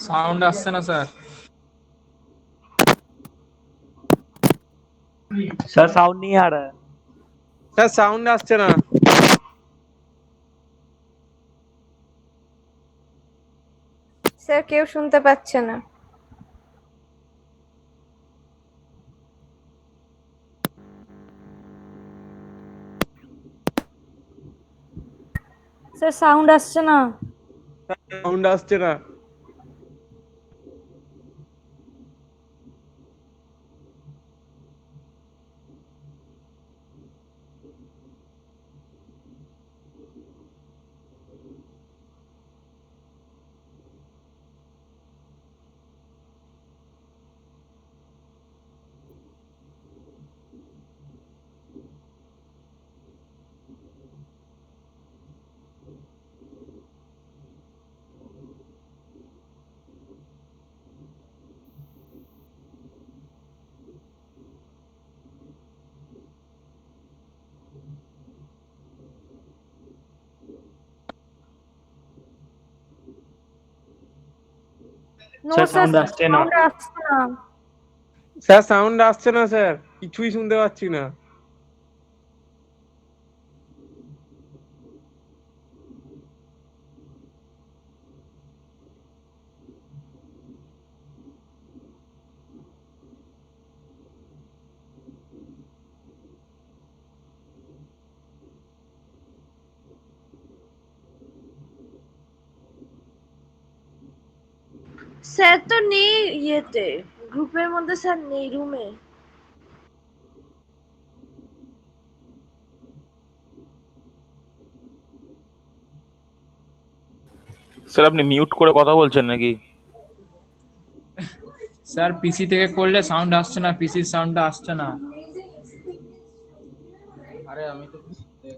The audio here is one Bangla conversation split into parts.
সাউন্ড আসছে না স্যার। सर साउंड नहीं आ रहा है। স্যার সাউন্ড আসছে না। স্যার কেউ শুনতে পাচ্ছে না। স্যার সাউন্ড আসছে না। সাউন্ড আসছে না। নো স্যার স্যার সাউন্ড আসছে না। সাউন্ড আসছে না। স্যার সাউন্ড আসছে না স্যার, কিছুই শুনতে পাচ্ছি না। স্যার তো নেই ইয়েতে, গ্রুপের মধ্যে স্যার নেই, রুমে। স্যার আপনি মিউট করে কথা বলছেন নাকি? স্যার পিসি থেকে করলে সাউন্ড আসছে না, পিসির সাউন্ডটা আসছে না। আরে আমি তো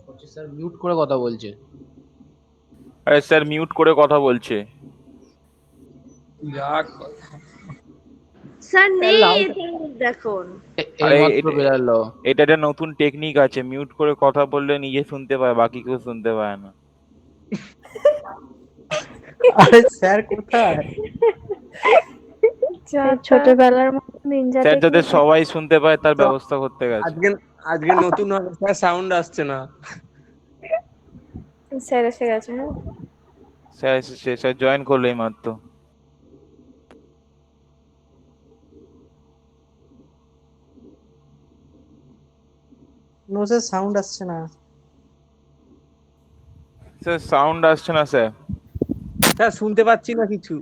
করছি স্যার, মিউট করে কথা বলছে। আরে স্যার মিউট করে কথা বলছে। যাক, স্যার নেই এটার মধ্যে এখন। আরে এইমাত্র বেরালো। এটা একটা নতুন টেকনিক আছে, মিউট করে কথা বললে নিজে শুনতে পায়, বাকি কেউ শুনতে পায় না। अरे सर কোথায়? ছোটবেলার মতো নিনজা স্যার যাতে সবাই শুনতে পায় তার ব্যবস্থা করতে গেছে। আজকে আজকে নতুন হবে স্যার, সাউন্ড আসছে না। স্যার এসে গেছে। হ্যাঁ স্যার এসেছে, স্যার জয়েন করলো এই মাত্র। নো স্যার সাউন্ড আসছে না। স্যার সাউন্ড আসছে না স্যার। স্যার শুনতে পাচ্ছি না কিছু।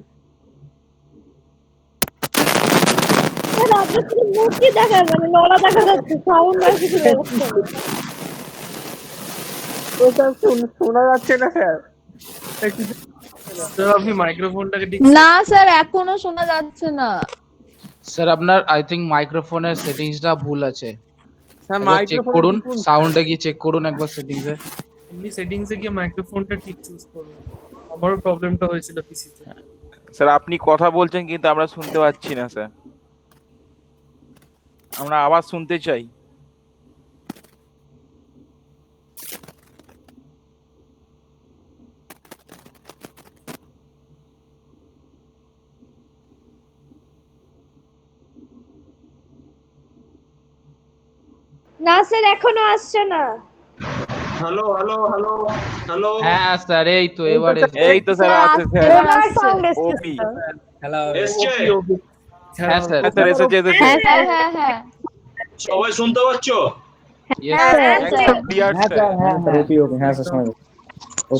স্যার আপনার শুধু মুখই দেখা মানে লড়া দেখা যাচ্ছে, সাউন্ড আর কিছু বেরোচ্ছে না। ও স্যার শোনা যাচ্ছে না স্যার। স্যার আপনি মাইক্রোফোনটাকে ঠিক না স্যার এখনো শোনা যাচ্ছে না। স্যার আপনার আই থিঙ্ক মাইক্রোফোনের সেটিংসটা ভুল আছে। স্যার একবার চেক মাইক্রোফোন করুন, সাউন্ডে গিয়ে চেক করুন একবার সেটিংসে। এমনি সেটিংসে গিয়ে মাইক্রোফোনটা ঠিক চুজ করুন। আমারও প্রবলেমটা হয়েছিল পিসিতে। স্যার আপনি কথা বলছেন কিন্তু আমরা শুনতে পাচ্ছি না স্যার, আমরা আবার শুনতে চাই। না স্যার এখনো আসছে না। Hello hello hello hello. হ্যাঁ স্যার এই তো এবারে এই তো স্যার আছে স্যার। এবার সাউন্ড এসছে। ওপি হ্যালো এসছে? হ্যাঁ স্যার। স্যার এসেছে এসেছে। হ্যাঁ স্যার, হ্যাঁ হ্যাঁ সবাই শুনতে পাচ্ছো? Yes, হ্যাঁ sir. স্যার। একদম ক্লিয়ার স্যার। ওপি ওপি হ্যাঁ স্যার শোনা যাচ্ছে।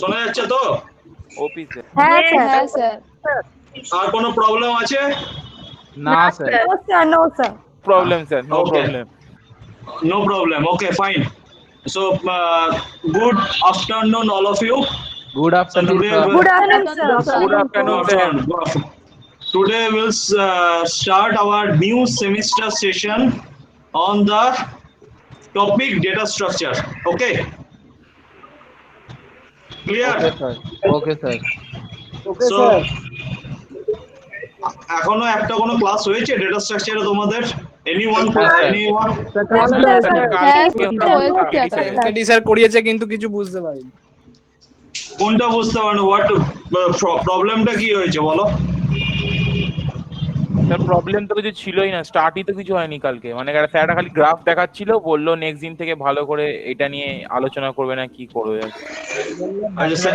শোনা যাচ্ছে তো? ওপি স্যার। হ্যাঁ স্যার। হ্যাঁ স্যার। আর কোনো প্রবলেম আছে? না sir. No sir, no sir. Problem sir, no Okay. Problem. No problem. Okay, fine. So, good afternoon, all of you. Good afternoon today sir. we'll- good afternoon sir. Good afternoon sir. Good afternoon. Today we'll start our new semester session on the topic data structure. Okay. Clear? Okay sir, okay sir. So, এখনো একটা কোনো ক্লাস হয়েছে ডেটা স্ট্রাকচারে তোমাদের? এনিওয়ান? এনিওয়ান? এমকেডি স্যার করিয়েছে কিন্তু কিছু বুঝতে পারিনি। কোনটা বুঝতে পারো? হোয়াট প্রবলেমটা কি হয়েছে বলো? স্যার প্রবলেম তো কিছু ছিলই না, স্টার্টই তো কিছু হয়নি কালকে, মানে স্যারটা খালি গ্রাফ দেখাচ্ছিল, বললো নেক্সট দিন থেকে ভালো করে এটা নিয়ে আলোচনা করবে না কি করবে। আচ্ছা স্যার,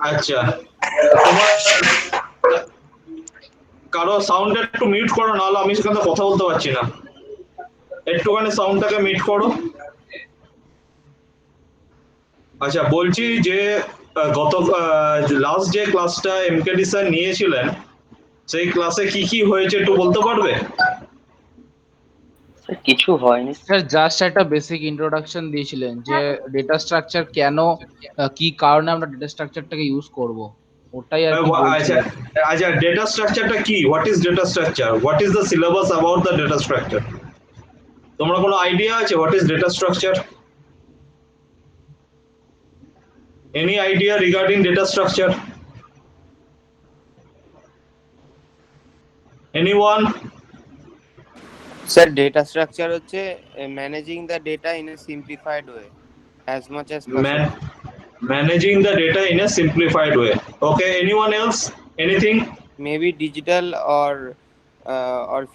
আচ্ছা তোমার কারো সাউন্ডটা একটু মিউট করো, নাহলে আমি সেখানে কথা বলতে পারছি না। একটুখানি সাউন্ডটাকে মিউট করো। আচ্ছা বলছি যে গত লাস্ট যে ক্লাসটা এমকেডি স্যার নিয়েছিলেন, সেই ক্লাসে কি কি হয়েছে একটু বলতে পারবে? কিছু হয়নি স্যার, জাস্ট একটা বেসিক ইন্ট্রোডাকশন দিয়েছিলেন যে ডেটা স্ট্রাকচার কেন, কি কারণে আমরা ডেটা স্ট্রাকচারটাকে ইউজ করব, ওটাই আর কি আচ্ছা আচ্ছা, ডেটা স্ট্রাকচারটা কি? What is data structure? What is the syllabus about the data structure? তোমরা কোনো আইডিয়া আছে what is data structure? Any idea regarding data structure? Anyone? Sir data structure হচ্ছে managing the data in a simplified way as much as possible. Managing the data in a simplified way. Okay, anyone else? Anything? Maybe digital or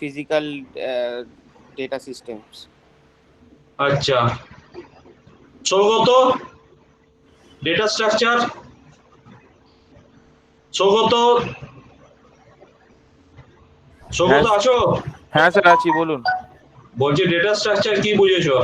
physical data systems. Acha. Sogoto, data structure. Sogoto আছো? হ্যাঁ স্যার আছি, বলুন। বলছি ডেটা স্ট্রাকচার কি বুঝেছো?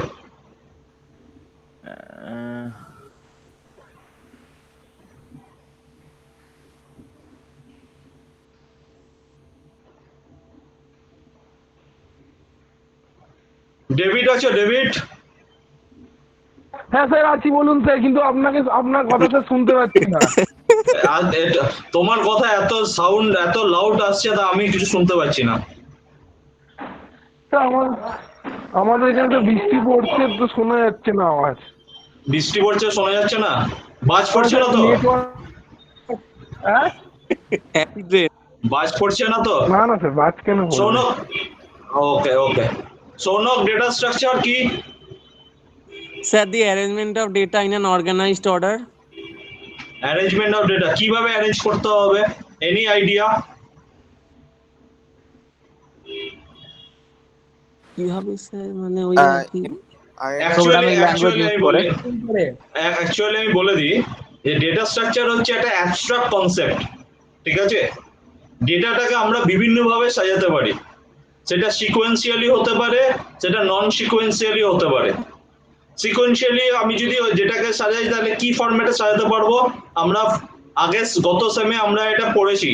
ডেভিড আছো? ডেভিড? হ্যাঁ স্যার আছি, বলুন স্যার, কিন্তু আপনার কথাটা শুনতে পাচ্ছি না। তোমার কথা এত সাউন্ড এত লাউড আসছে, তা আমি কিছু শুনতে পাচ্ছি না। আমাদের এখানে তো বৃষ্টি পড়ছে, তো শোনা যাচ্ছে না আওয়াজ। বৃষ্টি পড়ছে, শোনা যাচ্ছে না? বাজ পড়ছে না তো? বাজ পড়ছে না তো? না না স্যার, বাজ কেন? শোনো, ওকে ওকে, শোনো ডেটা স্ট্রাকচার কি? Sir, the arrangement of data in an organized order. Arrangement of data কিভাবে অ্যারেঞ্জ করতে হবে? Any idea? কিভাবে স্যার, মানে ওই অ্যাকচুয়ালি আমি বলে দিই যে ডেটা স্ট্রাকচার হচ্ছে একটা অ্যাবস্ট্রাক্ট কনসেপ্ট, ঠিক আছে? ডেটাটাকে আমরা বিভিন্ন ভাবে সাজাতে পারি, সেটা সিকোয়েন্সিয়ালি হতে পারে, সেটা নন সিকোয়েন্সিয়ালি হতে পারে। সিকোয়েন্সিয়ালি আমি যদি যেটাকে সাজাই, তাহলে কি ফরম্যাটে সাজাতে পারবো? আমরা আগে গত সেমে আমরা এটা পড়েছি,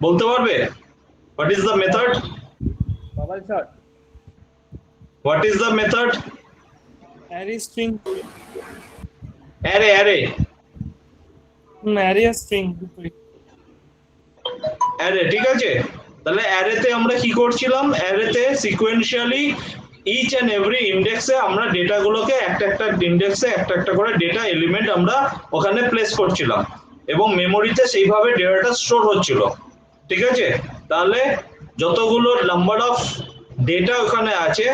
বলতে পারবে? What is the method? What is the method? Array string, array array string দুটোই। অ্যারে, ঠিক আছে। তাহলে অ্যারেতে আমরা কি করছিলাম? অ্যারেতে সিকোয়েন্সিয়ালি ইচ এন্ড এভরি ইন্ডেক্সে আমরা ডেটাগুলোকে একটা ইন্ডেক্সে একটা করে ডেটা এলিমেন্ট আমরা ওখানে প্লেস করছিলাম, এবং মেমোরিতে সেইভাবে ডেটাটা স্টোর হচ্ছিল, ঠিক আছে? তাহলে যতগুলো নাম্বার অফ ডেটা ওখানে আছে,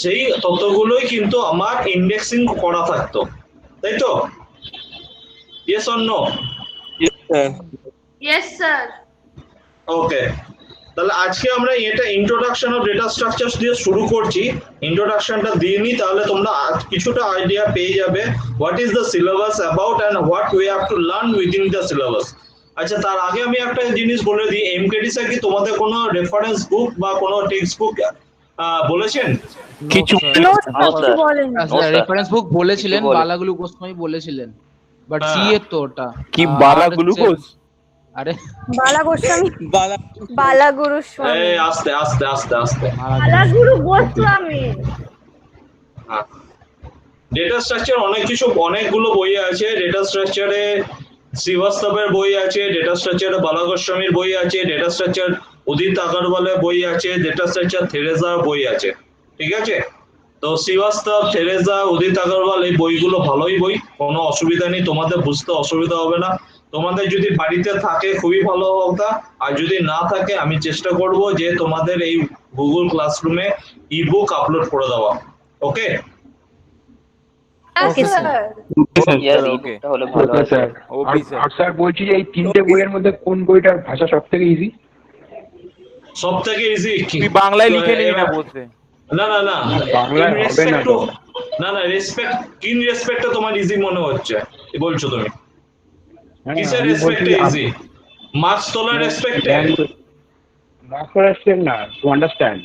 সেই ততগুলোই কিন্তু আমার ইন্ডেক্সিং করা থাকতো, তাই তো? Yes or no? Yes sir. Okay, তাহলে আজকে আমরা এটা ইন্ট্রোডাকশন অফ ডেটা স্ট্রাকচারস দিয়ে শুরু করছি। ইন্ট্রোডাকশনটা দিয়ে নিই, তাহলে তোমরা কিছুটা আইডিয়া পেয়ে যাবে what is the syllabus about and what we have to learn within the syllabus. আচ্ছা, তার আগে আমি একটা জিনিস বলে দিই, এমকেডি স্যার কি তোমাদের কোনো রেফারেন্স বুক বা কোনো টেক্সট বুক বলেছেন? কিছু বলেন। রেফারেন্স বুক বলেছিলেন, বালাগুলো গোস্বামী বলেছিলেন, বাট সি এর তো ওটা কি বালাগুলো কোস? আরে বালা গোস্বামী, বালা গুরু স্বামী। এই আস্তে আস্তে আস্তে আস্তে, আলাগুরু গোস্বামী। ডেটা স্ট্রাকচার অনেকগুলো বই আছে। ডেটা স্ট্রাকচারে শ্রীবাস্তবের বই আছে, ডেটা স্ট্রাকচারে বালা গোস্বামীর বই আছে, ডেটা স্ট্রাকচার উদিত আগরওয়ালের বই আছে, ডেটা স্ট্রাকচার থেরেসার বই আছে, ঠিক আছে? তো শ্রীবাস্তব, থেরেসা, উদিত আগরওয়াল এই বইগুলো ভালোই বই, কোনো অসুবিধা নেই, তোমাদের বুঝতে অসুবিধা হবে না। তোমাদের যদি বাড়িতে থাকে খুবই ভালো কথা, আর যদি না থাকে আমি চেষ্টা করব যে তোমাদের এই গুগল ক্লাসরুমে ইবুক আপলোড করে দেওয়া। ওকে আর স্যার বলছি যে এই তিনটে বইয়ের মধ্যে কোন বইটার ভাষা সব থেকে ইজি? সব থেকে ইজি তুই বাংলায় লিখে নিবি না বলতে। না না না বাংলায় in হবে respect না to- তো। না না রেসপেক্ট ইন রেসপেক্টে তোমার ইজি মনে হচ্ছে কি বলছো তুমি হ্যাঁ, কিসের আমি বলছি রেসপেক্টে যে ইজি মার্কস তোলার রেসপেক্টে not for understand না, to understand.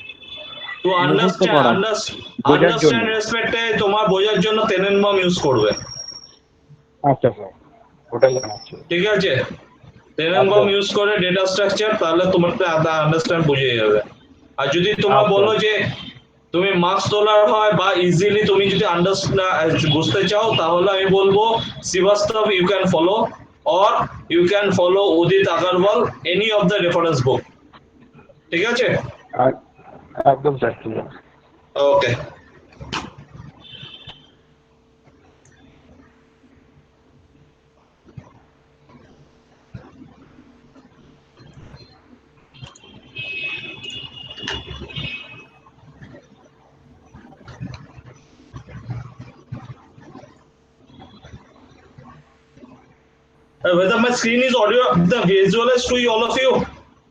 টু বোঝার জন্য। আন্ডারস্ট্যান্ড রেসপেক্টে তোমার বোঝার জন্য টেনেনবাম ইউজ করবে আচ্ছা স্যার, ওটাই জানাচ্ছি। ঠিক আছে টেনেনবাম ইউজ করে ডেটা স্ট্রাকচার তাহলে তোমার আন্ডারস্ট্যান্ড বুঝে যাবে আর যদি তোমরা আচ্ছা। বলো যে তুমি মার্কস তোলার হয় বা ইজিলি তুমি যদি আন্ডারস্ট্যান্ড বুঝতে চাও তাহলে আমি বলবো Srivastava you can follow or you can follow Udit Agarwal any of the reference book ঠিক আছে আর একদম স্যার, ঠিক আছে। Okay whether my screen is audio the visualized to all of you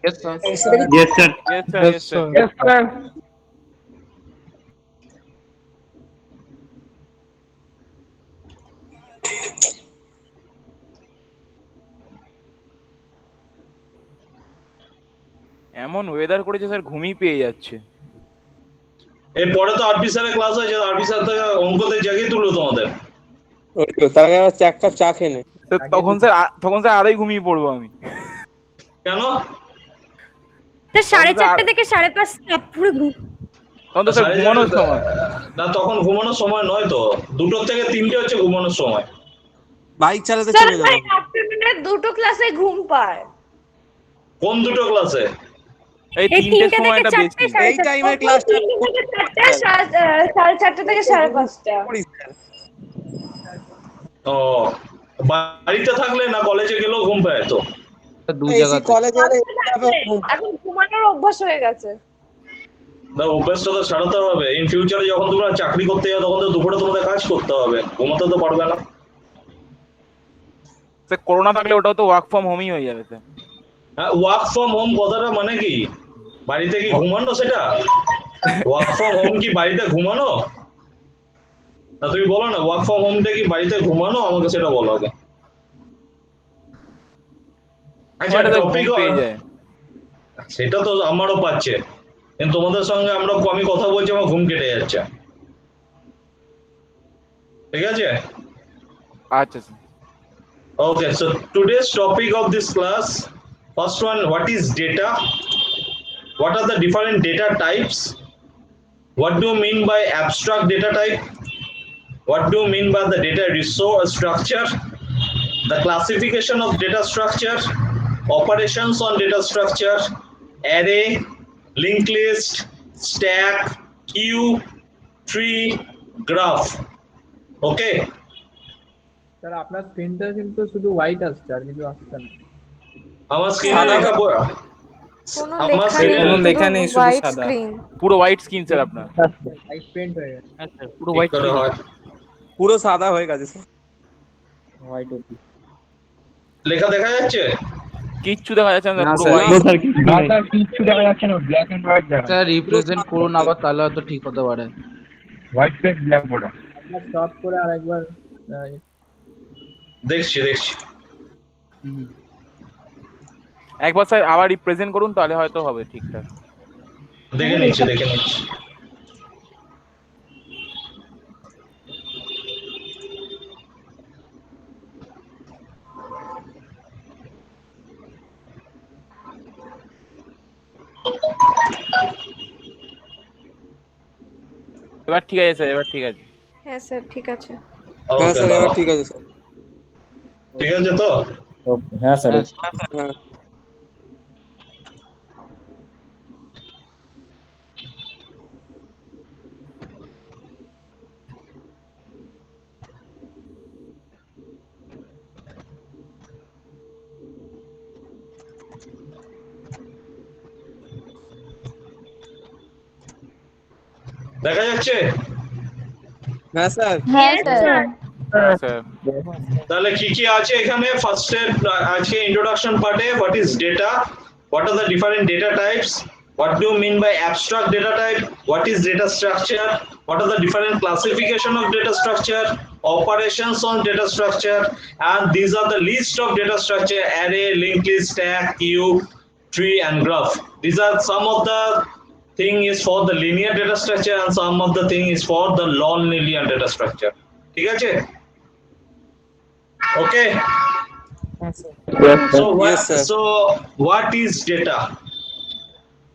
Yes, sir. Yes, sir. Yes, sir. Yes, sir. Yes, sir. এমন ওয়েদার করেছে স্যার ঘুমই পেয়ে যাচ্ছে। এরপরে তো আরবি স্যারের ক্লাস আছে আরবি স্যার তো অঙ্কতে জাগিয়ে তুললো তোমাদের ওই তো তার আগে আবার এক কাপ চা খেয়ে নে। তো তখন স্যার আরোই ঘুমিয়ে পড়বো আমি। কেন তো 4:30 থেকে 5:30 পুরো ঘুম। তখন তো স্যার ঘুমানোর সময়। না তখন ঘুমানোর সময় নয় তো 2টো থেকে 3টে হচ্ছে ঘুমানোর সময় বাইক চালাতে স্যার চলে ভাই যাবো। আফটারনুনে দুটো ক্লাসে ঘুম পায়। কোন দুটো ক্লাসে এই এই 3টের 3টে সময়টা থেকে বেশি। 4:30 এই টাইমে ক্লাসটা 3টে থেকে 4:30 4:30 থেকে 5:30 করি স্যার। ও বাড়িতে থাকলে না কলেজে গেলেও ঘুম পায় তো দুই এসি জায়গাতে কলেজে গেলে এখন ঘুমানোর অভ্যাস হয়ে গেছে। না অভ্যাসটা তো ছাড়াতে হবে ইন ফিউচারে যখন তোমরা চাকরি করতে যাও তখন তো দুপুরে তোমাদের কাজ করতে হবে ঘুমাতে তো পারবে না স্যার করোনা থাকলে ওটাও তো ওয়ার্ক ফ্রম হোমই হয়ে যাবে স্যার। হ্যাঁ ওয়ার্ক ফ্রম হোম কথাটা মানে কি বাড়িতে কি ঘুমানো সেটা ওয়ার্ক ফ্রম হোম কি বাড়িতে ঘুমানো না তুমি বলো না ওয়ার্ক ফ্রম হোমটা কি বাড়িতে ঘুমানো আমাকে সেটা বলো আগে আচ্ছা ওটা তো ঘুম টপিক পেয়ে যায়। সেটা তো আমারও পাচ্ছে কিন্তু তোমাদের সঙ্গে আমি কথা বলছি আমার ঘুম কেটে যাচ্ছে ঠিক আছে আচ্ছা sir. Okay, so today's topic of this class, first one, what is data? What are the different data types? What do you mean by abstract data type? What do you mean by the data resource structure? The classification of data structure, operations on data structure, array, linked list, stack, queue, tree, graph. Okay? Sir আপনার স্ক্রিনটা কিন্তু শুধু হোয়াইট আসছে আর কিছু আসছে না। আমার স্ক্রিনে সাদা লেখা কোনো আমার লেখা নেই, screen- শুধু হোয়াইট স্ক্রিন। পুরো হোয়াইট স্ক্রিন স্যার আপনার। হোয়াইট পেন্ট হয়ে গেছে। আচ্ছা পুরো হোয়াইট ঠিক করে হয়। পুরো সাদা হয়ে গেছে স্যার। হোয়াইট ওপি। লেখা দেখা যাচ্ছে কিচ্ছু দেখা যাচ্ছে না পুরো স্যার। white। না স্যার, কিচ্ছু দেখা যাচ্ছে না, ব্ল্যাক এন্ড হোয়াইট দেখা স্যার রিপ্রেজেন্ট করুন আবার তাহলে হয়তো ঠিক হতে পারে। White page black board. আপনার স্টপ করে আরেকবার দেখছি একবার স্যার আবার রিপ্রেজেন্ট করুন তাহলে হয়তো হবে ঠিকঠাক। দেখে নিচ্ছি এবার ঠিক আছে স্যার, এবার ঠিক আছে। হ্যাঁ স্যার ঠিক আছে। হ্যাঁ স্যার, এবার ঠিক আছে স্যার। ঠিক আছে তো হ্যাঁ স্যার। হ্যাঁ। দেখা যাচ্ছে হ্যাঁ স্যার। হ্যাঁ স্যার। স্যার তাহলে কি কি আছে এখানে ফার্স্টে আজকে ইন্ট্রোডাকশন পার্টে what is data what are the different data types What do you mean by abstract data type? What is data structure? What are the different classification of data structure? Operations on data structure? And these are the list of data structure: array, linked list, stack, queue, tree, and graph. These are some of the thing is for the linear data structure, and some of the thing is for the non-linear data structure. ঠিক আছে? Okay. So what is data?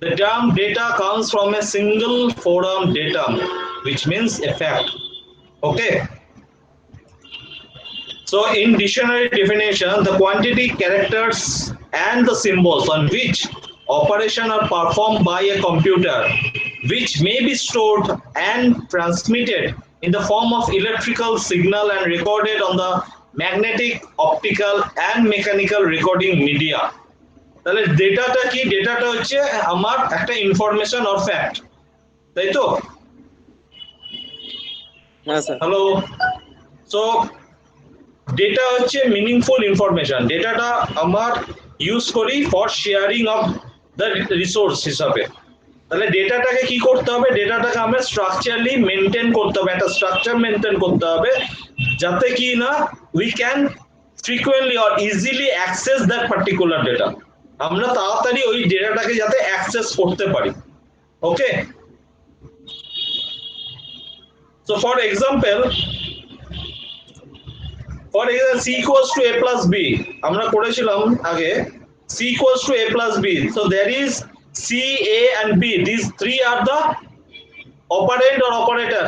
The term data comes from a single forum datum, which means a fact. Okay. So in dictionary definition, the quantity, characters, and the symbols on which operation are performed by a computer, which may be stored and transmitted in the form of electrical signal and recorded on the magnetic, optical, and mechanical recording media. তাহলে ডেটাটা কি? ডেটাটা হচ্ছে আমার একটা ইনফরমেশন অর ফ্যাক্ট, তাই তো? হ্যাঁ স্যার। হ্যালো। সো ডেটা হচ্ছে মিনিংফুল ইনফরমেশন। ডেটাটা আমার ইউজ করি for sharing of the resource হিসাবে। তাহলে ডেটাটাকে কি করতে হবে? ডেটাটাকে আমরা স্ট্রাকচারালি মেনটেন করতে হবে, একটা স্ট্রাকচার মেনটেন করতে হবে, যাতে কি না we can frequently or easily access that particular data. আমরা তাড়াতাড়ি ওই ডেটাটাকে যাতে অ্যাক্সেস করতে পারি। Okay. So for example c equals to a plus b, আমরা করেছিলাম আগে c equals to a plus b. So there is c, a and b. These three are the operand or operator.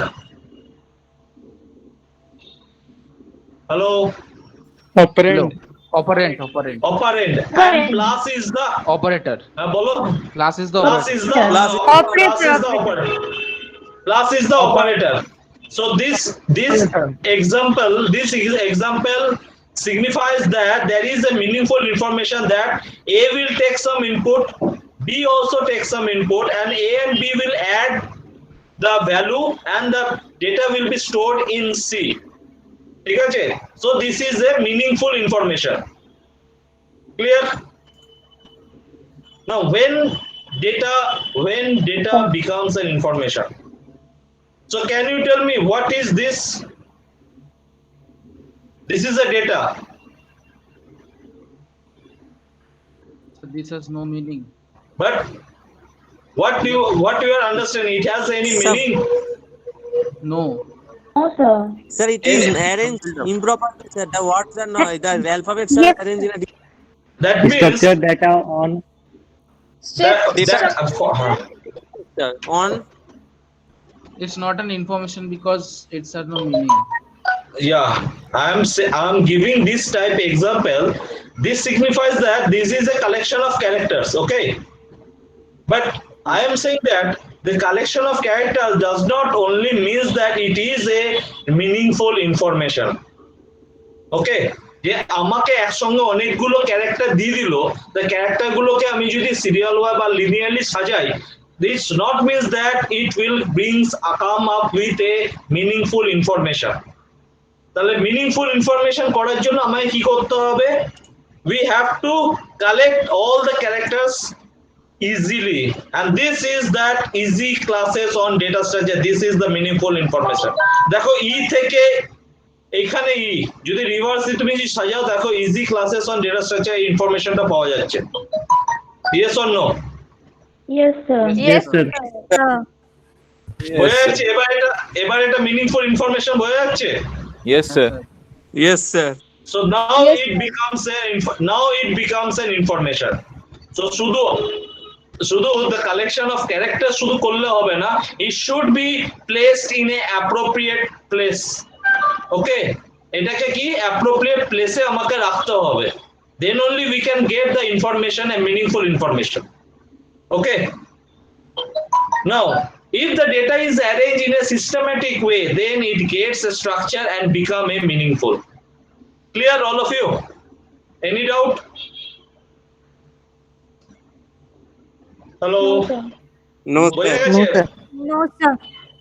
Hello. Operand. Operand. And plus is the Operator. bolo. Plus is the Plus is the operator. Plus is the operator. So this example signifies that there is a meaningful information that A will take some input, B also takes some input, and A and B will add the value and the data will be stored in C. ঠিক আছে? So this is a meaningful information. Clear? Now when data becomes an information, so can you tell me what is this? This is a data. So this has no meaning. But what you are understanding? It has any meaning? No. Sir, it is arranged improperly, sir. The words are not, the alphabets are arranged in a That means Structured data on on. It's not an information because it's has no meaning. yeah, I'm giving this type example. This signifies that this is a collection of characters. Okay, but I am saying that the collection of characters does not only means that it is a meaningful information. Okay, যে আমাকে একসঙ্গে অনেকগুলো ক্যারেক্টার দিয়ে দিল, the ক্যারেক্টার গুলোকে আমি যদি সিরিয়াল ওয়াই বা লিনিয়ারলি সাজাই, this not means that it will come up with a meaningful information. তাহলে meaningful information করার জন্য আমায় কি করতে হবে? We have to collect all the characters easily, and this is that easy classes on data structure. This is the meaningful information. দেখো ই থেকে এখানে ই যদি রিভার্স তুমি সাজাও, দেখো easy classes on data structure ইনফরমেশনটা পাওয়া যাচ্ছে। Yes or no? Yes, sir. Yes, sir. বোঝা যাচ্ছে? এবার এটা মিনিংফুল ইনফরমেশন বোঝা যাচ্ছে? Yes, sir. Yes, sir. So now it becomes an information. So শুধু the collection of characters শুধু করলে হবে না, it should be placed in a appropriate place. Okay, এটাকে কি appropriate place এ আমাকে রাখতে হবে, then only we can get the information and meaningful information. Okay, now if the data is arranged in a systematic way, then it gets a structure and become a meaningful. Clear all of you? Any doubt? Hello? No, বোঝা sir. গেছে? No, sir.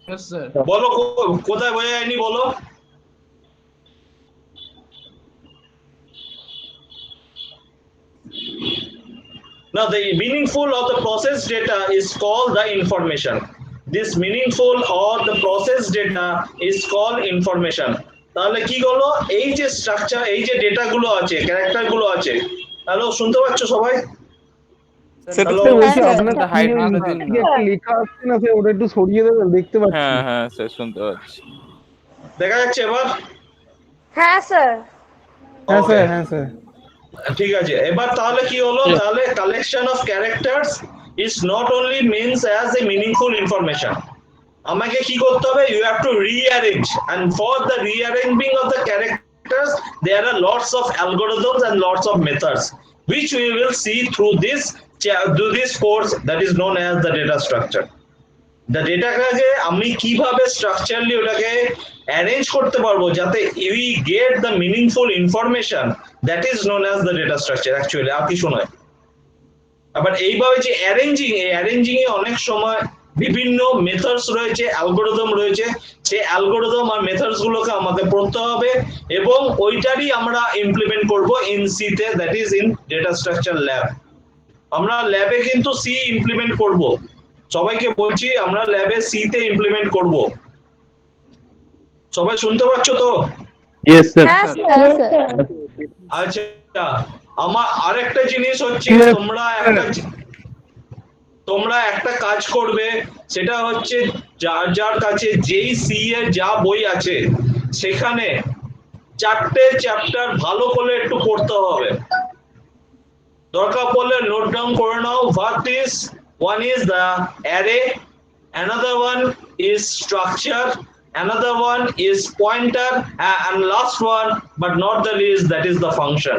Yes, sir. বলো কোথায় বোঝা যায়নি বলো? Now, the meaningful of the processed data is called the information. This meaningful or the processed data is called information. তাহলে কি হলো, এই যে স্ট্রাকচার, এই যে ডেটা গুলো আছে, ক্যারেক্টার গুলো আছে, হ্যালো শুনতে পাচ্ছ সবাই? হ্যালো, আপনার হাইড করে দিন না। লেখা আছে না স্যার, ওটা একটু সরিয়ে দেবেন, দেখতে পাচ্ছি। হ্যাঁ হ্যাঁ স্যার শুনতে পাচ্ছি। দেখা যাচ্ছে এবার? হ্যাঁ স্যার। হ্যাঁ স্যার, হ্যাঁ স্যার। ঠিক আছে, এবার তাহলে কি হলো, তাহলে collection of characters is not only means as a meaningful information. আমাকে কি করতে হবে, you have to rearrange, and for the rearranging of the characters there are lots of algorithms and lots of methods which we will see through this course that is known as the data structure. The ডেটাটাকে আমি কিভাবে স্ট্রাকচারলি ওটাকে অ্যারেঞ্জ করতে পারবো যাতে we get the meaningful information, that is known as the data structure actually, আর কিছু নয়। আবার এইভাবে যে অ্যারেঞ্জিং, এই অ্যারেঞ্জিং এ অনেক সময় বিভিন্ন মেথডস রয়েছে, অ্যালগরিদম রয়েছে, সেই অ্যালগরিদম আর মেথডস গুলোকে আমাকে পড়তে হবে এবং ওইটারই আমরা ইমপ্লিমেন্ট করব ইন সি তে, that is in data structure lab. আমরা ল্যাবে কিন্তু সি ইমপ্লিমেন্ট করব, সবাইকে বলছি আমরা ল্যাবে সি তে ইমপ্লিমেন্ট করব। সবাই শুনতে পাচ্ছ তো? Yes sir. হ্যাঁ স্যার। আচ্ছা, আমার আরেকটা জিনিস হচ্ছে, তোমরা একটা কাজ করবে, সেটা হচ্ছে যার যার কাছে যেই সি এর যা বই আছে সেখানে 4টে চ্যাপ্টার ভালো করে একটু পড়তে হবে। দরকার পড়লে নোট ডাউন করে নাও। What is, one is the array, another one is structure, another one is pointer, and last one but not the least, that is the function.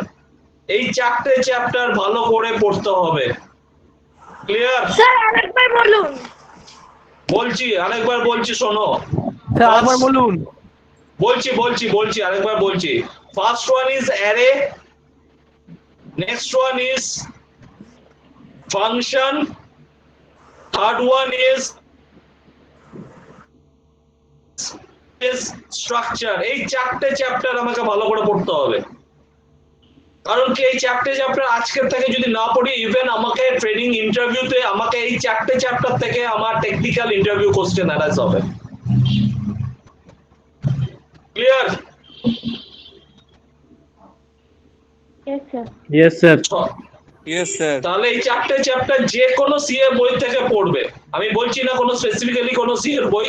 এই 4টে চ্যাপ্টার ভালো করে পড়তে হবে। ক্লিয়ার? স্যার আরেকবার বলুন। বলছি, আরেকবার বলছি, শোনো। স্যার আরেকবার বলুন। বলছি আরেকবার বলছি। First one is array, next one is function, third one is structure. এই 4টে চ্যাপ্টার আমাকে ভালো করে পড়তে হবে, কারণ কি এই 4টে চ্যাপ্টার আজকের থেকে যদি না পড়ি, ইভেন আমাকে ট্রেনিং ইন্টারভিউতে আমাকে এই 4টে চ্যাপ্টার থেকে আমার টেকনিক্যাল ইন্টারভিউ কোশ্চেন অ্যারাইজ হবে। Clear? Yes sir. Yes sir. তাহলে এই 4টে চ্যাপ্টার যে কোনো সি এর বই থেকে পড়বে। আমি বলছি না কোনো স্পেসিফিক্যালি কোনো সি এর বই,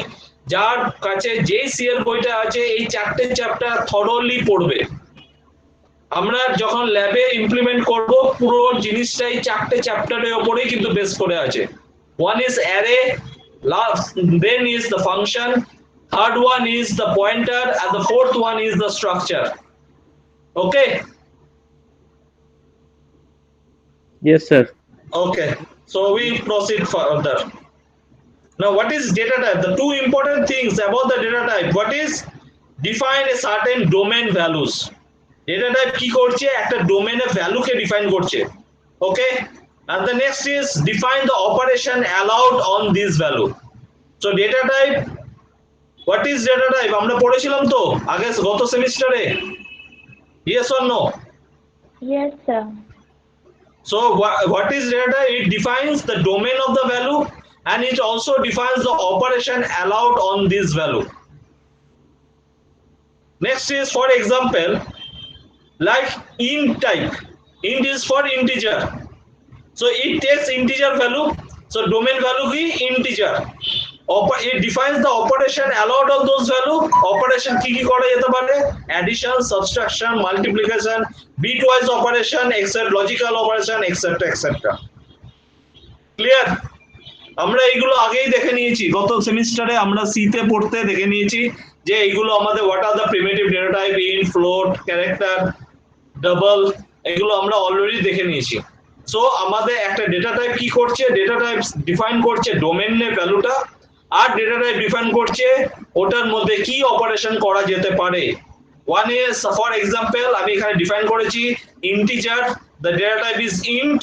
যার কাছে যেই সি এর বইটা আছে এই 4টে চ্যাপ্টার থরলি পড়বে। আমরা যখন ল্যাবে ইমপ্লিমেন্ট করব, পুরো জিনিসটাই 4টে চ্যাপ্টারের উপরেই কিন্তু বেস করে আছে। One is array, then is the function, third one is the pointer, and the fourth one is the structure. Okay? Yes sir. Okay, so we proceed further. Now, what is data type? The two important things about the data type. What is, define a certain domain values. Data type কি করছে, একটা ডোমেনের ভ্যালুকে ডিফাইন করছে। Okay, and the next is define the operation allowed on this value. So data type, what is data type? আমরা পড়েছিলাম তো আগে গত সেমিস্টারে, yes or no? Yes sir. So what is data? It defines the domain of the value and it also defines the operation allowed on this value. Next is, for example, like int type. Int is for integer. So it takes integer value. So domain value is integer. It defines the operation allowed on those value. Operation কি কি করা যেতে পারে? Addition, subtraction, multiplication, bitwise operation, etc. Logical operation, etc. etc. Clear? আমরা এইগুলো আগেই দেখে নিয়েছি, গত সেমিস্টারে আমরা সি তে পড়তে দেখে নিয়েছি যে এইগুলো আমাদের what are the primitive data type, int, float, character, double, এগুলো আমরা অলরেডি দেখে নিয়েছি। সো আমাদের একটা ডেটা টাইপ কি করছে, ডেটা টাইপ ডিফাইন করছে ডোমেনের ভ্যালুটা, আর ডেটা টাইপ ডিফাইন করছে ওটার মধ্যে কি অপারেশন করা যেতে পারে। ওয়ান ইজ, ফর এক্সাম্পল আমি এখানে ডিফাইন করেছি integer, the data type is int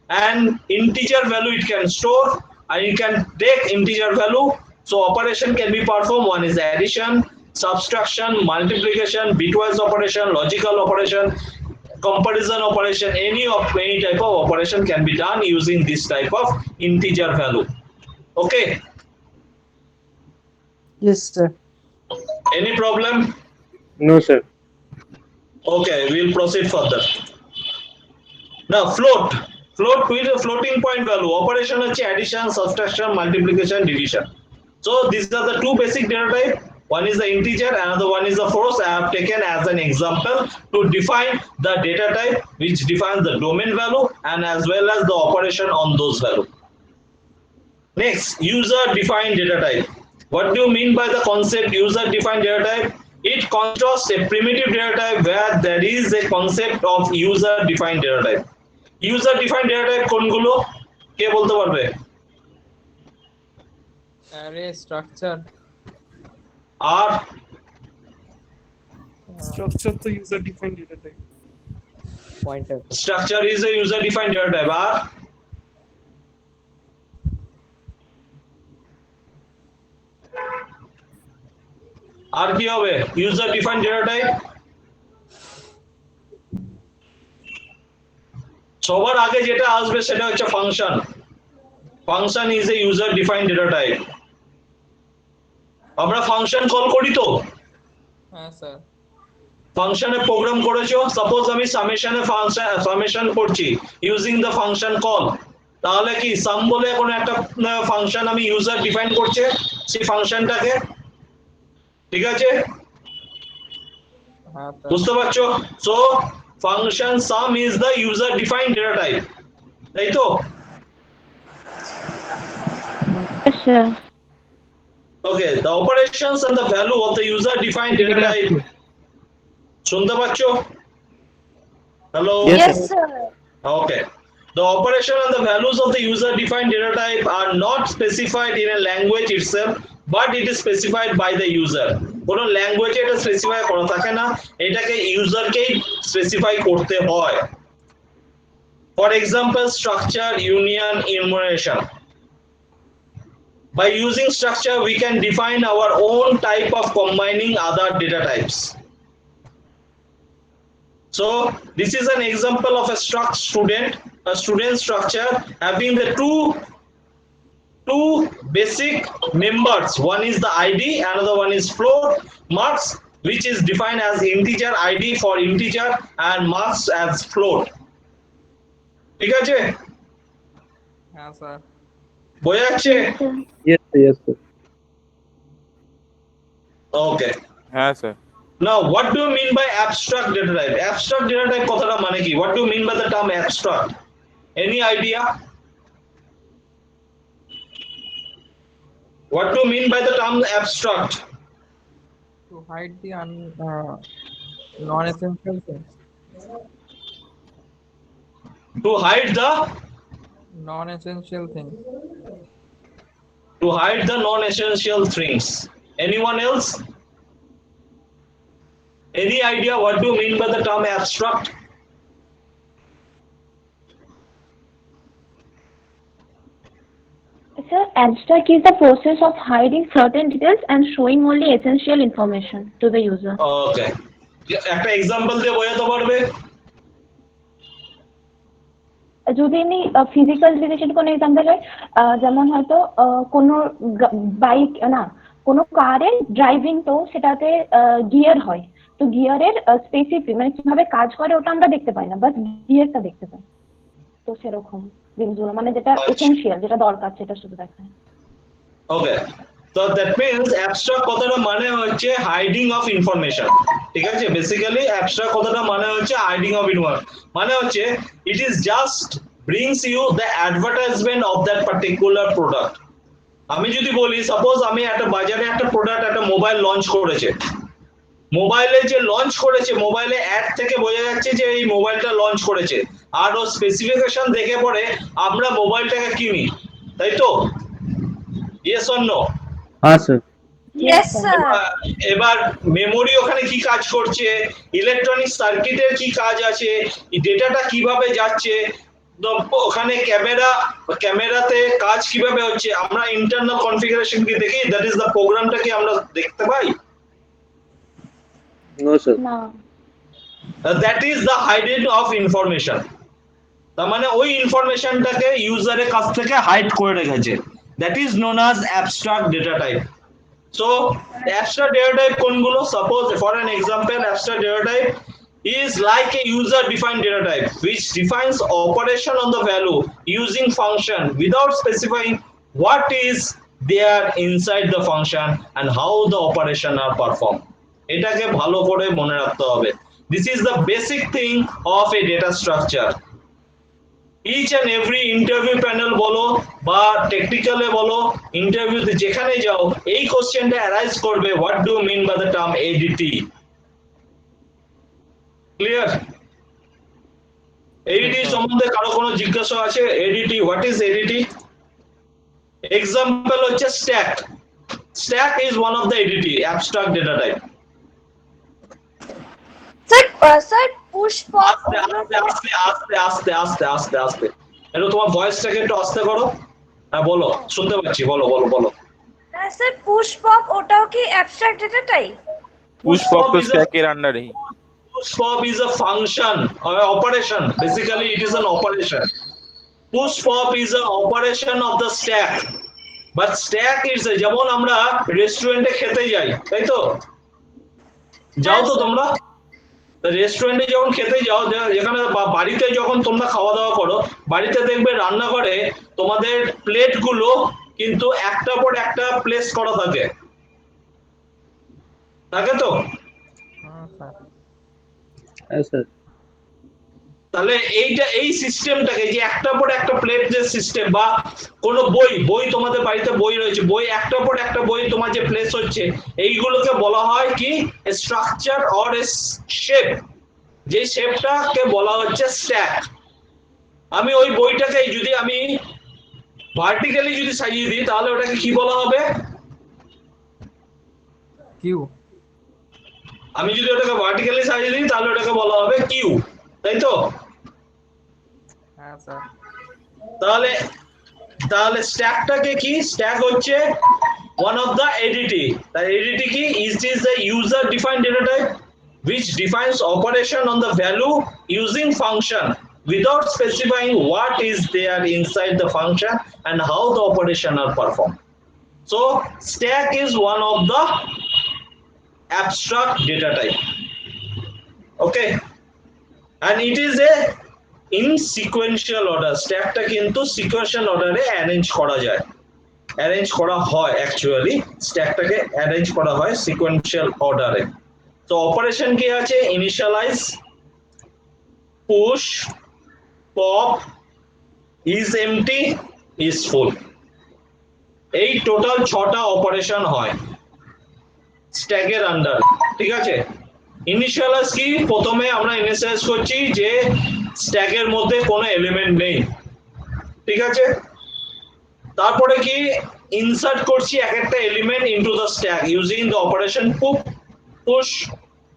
and integer value it can store and you can take integer value, so operation can be performed. One is addition, subtraction, multiplication, bitwise operation, logical operation. comparison operation, any type of operation can be done using this type of integer value. Okay, Yes, sir. any problem? No, sir. Okay, we'll proceed further. Now float with a floating point value operation হচ্ছে addition, subtraction, multiplication, division. So these are the two basic data type. One is the integer, another one is the float. I have taken as an example to define the data type which defines the domain value and as well as the operation on those value. Next, user defined data type. What do you mean by the concept user defined data type? It constructs a primitive data type where there is a concept of user defined data type. User defined data type কোনগুলো কে বলতে পারবে? array structure আর structure তো user defined data type Pointer. structure is a user defined data type. আর কি হবে? user defined data type সবার আগে যেটা আসবে সেটা হচ্ছে function. Function is a user defined data type. আমরা ফাংশন কল করি তো? হ্যাঁ স্যার ফাংশনে প্রোগ্রাম করেছো, সাপোজ আমি সামেশন করছি ইউজিং দ্য ফাংশন কল, তাহলে কি সাম বলে কোনো একটা ফাংশন আমি ইউজার ডিফাইন করছে সেই ফাংশনটাকে, ঠিক আছে? হ্যাঁ স্যার বুঝতে পারছো? So function some is the user defined data type, তাই তো? Yes, sir. Okay, the operations and the value of the user defined data type. শুনতে পাচ্ছো? Hello? Yes, sir. Okay. The operation and the values of the user defined data type are not specified in a language itself, but it is specified by the user. কোনো ল্যাঙ্গুয়েজে এটা স্পেসিফাই করা থাকে না, এটাকে ইউজারকেই স্পেসিফাই করতে হয়। For example, structure, union, enumeration. By using structure, we can define our own type of combining other data types. So this is an example of a student structure having the two basic members. One is the ID, another one is float, marks, which is defined as integer ID for integer and marks as float. ঠিক আছে? হ্যাঁ স্যার বোঝা যাচ্ছে? Yes, sir. Yes, sir. Okay. হ্যাঁ sir Now, what do you mean by abstract data type? Abstract data type কথাটা মানে কি? What do you mean by the term abstract? Any idea? What do you mean by the term abstract? to hide the non-essential things To hide the non-essential things non-essential things. Anyone else? Any idea what do you mean by the term abstract? Sir, abstract is the process of hiding certain details and showing only essential information to the user. Okay. একটা এক্সাম্পল দিয়ে বোঝাতে পারবে? যদি আমি ফিজিক্যাল রিলেটেড কোনো এক্সাম্পল হয়, যেমন হয়তো কোনো বাইক না কোনো কারের ড্রাইভিং, তো সেটাতে গিয়ার হয়, তো গিয়ারের স্পেসিফিক মানে কিভাবে কাজ করে ওটা আমরা দেখতে পাই না, বাট গিয়ারটা দেখতে পাই। তো সেরকম জিনিসগুলো মানে যেটা এসেনশিয়াল, যেটা দরকার সেটা শুধু দেখায়। ওকে, তো দ্যাট মিন্স অ্যাবস্ট্রাক্ট কথাটা মানে হচ্ছে হাইডিং অফ ইনফরমেশন, ঠিক আছে? বেসিক্যালি অ্যাবস্ট্রাক্ট কথাটা মানে হচ্ছে হাইডিং অফ ইনফরমেশন, মানে হচ্ছে it is just brings you the advertisement of that particular product. আমি যদি বলি সাপোজ আমি একটা বাজারে একটা প্রোডাক্ট, একটা মোবাইল লঞ্চ করেছে, মোবাইলে যে লঞ্চ করেছে মোবাইলে অ্যাড থেকে বোঝা যাচ্ছে যে এই মোবাইলটা লঞ্চ করেছে, আর ও স্পেসিফিকেশন দেখে পরে আমরা মোবাইলটাকে কিনি, তাই তো? Yes or no? হ্যাঁ স্যার। Yes, sir. এবার মেমোরি ওখানে কি কাজ করছে, ইলেকট্রনিক সার্কিটের কি কাজ আছে, ডেটাটা কিভাবে যাচ্ছে, ওখানে ক্যামেরাতে কাজ কিভাবে হচ্ছে, আমরা ইন্টারনাল কনফিগারেশন কি দেখি, দ্যাট ইজ দ্য প্রোগ্রামটা কি আমরা দেখতে পাই? No sir. না। That is the hiding of information. তার মানে ওই ইনফরমেশনটাকে ইউজারের কাছ থেকে হাইড করে রেখেছে, that is known as abstract data type. So abstract data type কোনগুলো? Suppose for an example, abstract data type is like a user defined data type which defines operation on the value using function without specifying what is there inside the function and how the operation are performed. এটাকে ভালো করে মনে রাখতে হবে। This is the basic thing of a data structure. Each and every interview panel বলো বা টেকনিক্যালে বলো, ইন্টারভিউতে যেখানে যাও, এই কোশ্চেনটা অ্যারাইজ করবে, what do you mean by the term ADT? Clear? ADT সম্বন্ধে কারো কোনো জিজ্ঞাসা আছে? ADT, what is ADT? Example হচ্ছে stack. Stack is one of the ADT, abstract data type. Sir push pop আস্তে একটু তোমার ভয়েসটাকে একটু আস্তে করো। হ্যাঁ বলো, শুনতে পাচ্ছি, বলো বলো বলো। স্যার পুশ পপ ওটাও কি abstract data type? Push pop তো স্ট্যাকের আন্ডারে। Push pop is a function or an operation. Basically, it is an operation. Push pop is an operation of the stack. But stack is যেমন আমরা রেস্টুরেন্টে খেতে যাই, তাই তো? যাও তো তোমরা রেস্টুরেন্টে যখন খেতে যাও, যেখানে বাড়িতে যখন তোমরা খাওয়া দাওয়া করো, বাড়িতে দেখবে রান্নাঘরে তোমাদের প্লেটগুলো কিন্তু একটা পর একটা প্লেস করা থাকে, থাকে তো? তাহলে এই সিস্টেমটাকে, যে একটা পর একটা প্লেট যে সিস্টেম, বা কোনো বই তোমাদের বাড়িতে বই রয়েছে, বই একটা পর একটা বই তোমার যে প্লেস হচ্ছে, এইগুলোকে বলা হয় কি? Structure or shape. যে শেপটাকে বলা হচ্ছে স্ট্যাক। আমি ওই বইটাকে যদি আমি ভার্টিক্যালি যদি সাজিয়ে দিই, তাহলে ওটাকে কি বলা হবে? কিউ। আমি যদি ওটাকে ভার্টিক্যালি সাজিয়ে দিই, তাহলে ওটাকে বলা হবে কিউ, তাই তো? হ্যাঁ স্যার। তাহলে স্ট্যাকটাকে কি? স্ট্যাক হচ্ছে one of the ADT. The ADT কি? It is the user defined data type which defines operation on the value using function without specifying what is there inside the function and how the operation are performed. So stack is one of the abstract data type. Okay, and it is a in sequential order. স্ট্যাকটা কিন্তু সিকোয়েন্সিয়াল অর্ডারে অ্যারেঞ্জ করা যায়, অ্যারেঞ্জ করা হয়। অ্যাকচুয়ালি স্ট্যাকটাকে অ্যারেঞ্জ করা হয় সিকোয়েন্সিয়াল অর্ডারে। তো অপারেশন কি আছে? Initialize, push, pop, is empty, is full. এই টোটাল 6টা অপারেশন হয় স্ট্যাকের আন্ডার, ঠিক আছে? ইনিশিয়ালাইজ কি? প্রথমে আমরা ইনিশিয়ালাইজ করছি যে স্ট্যাকের মধ্যে কোনো এলিমেন্ট নেই, ঠিক আছে? তারপরে কি? ইনসার্ট করছি এক একটা element into the stack using the operation push,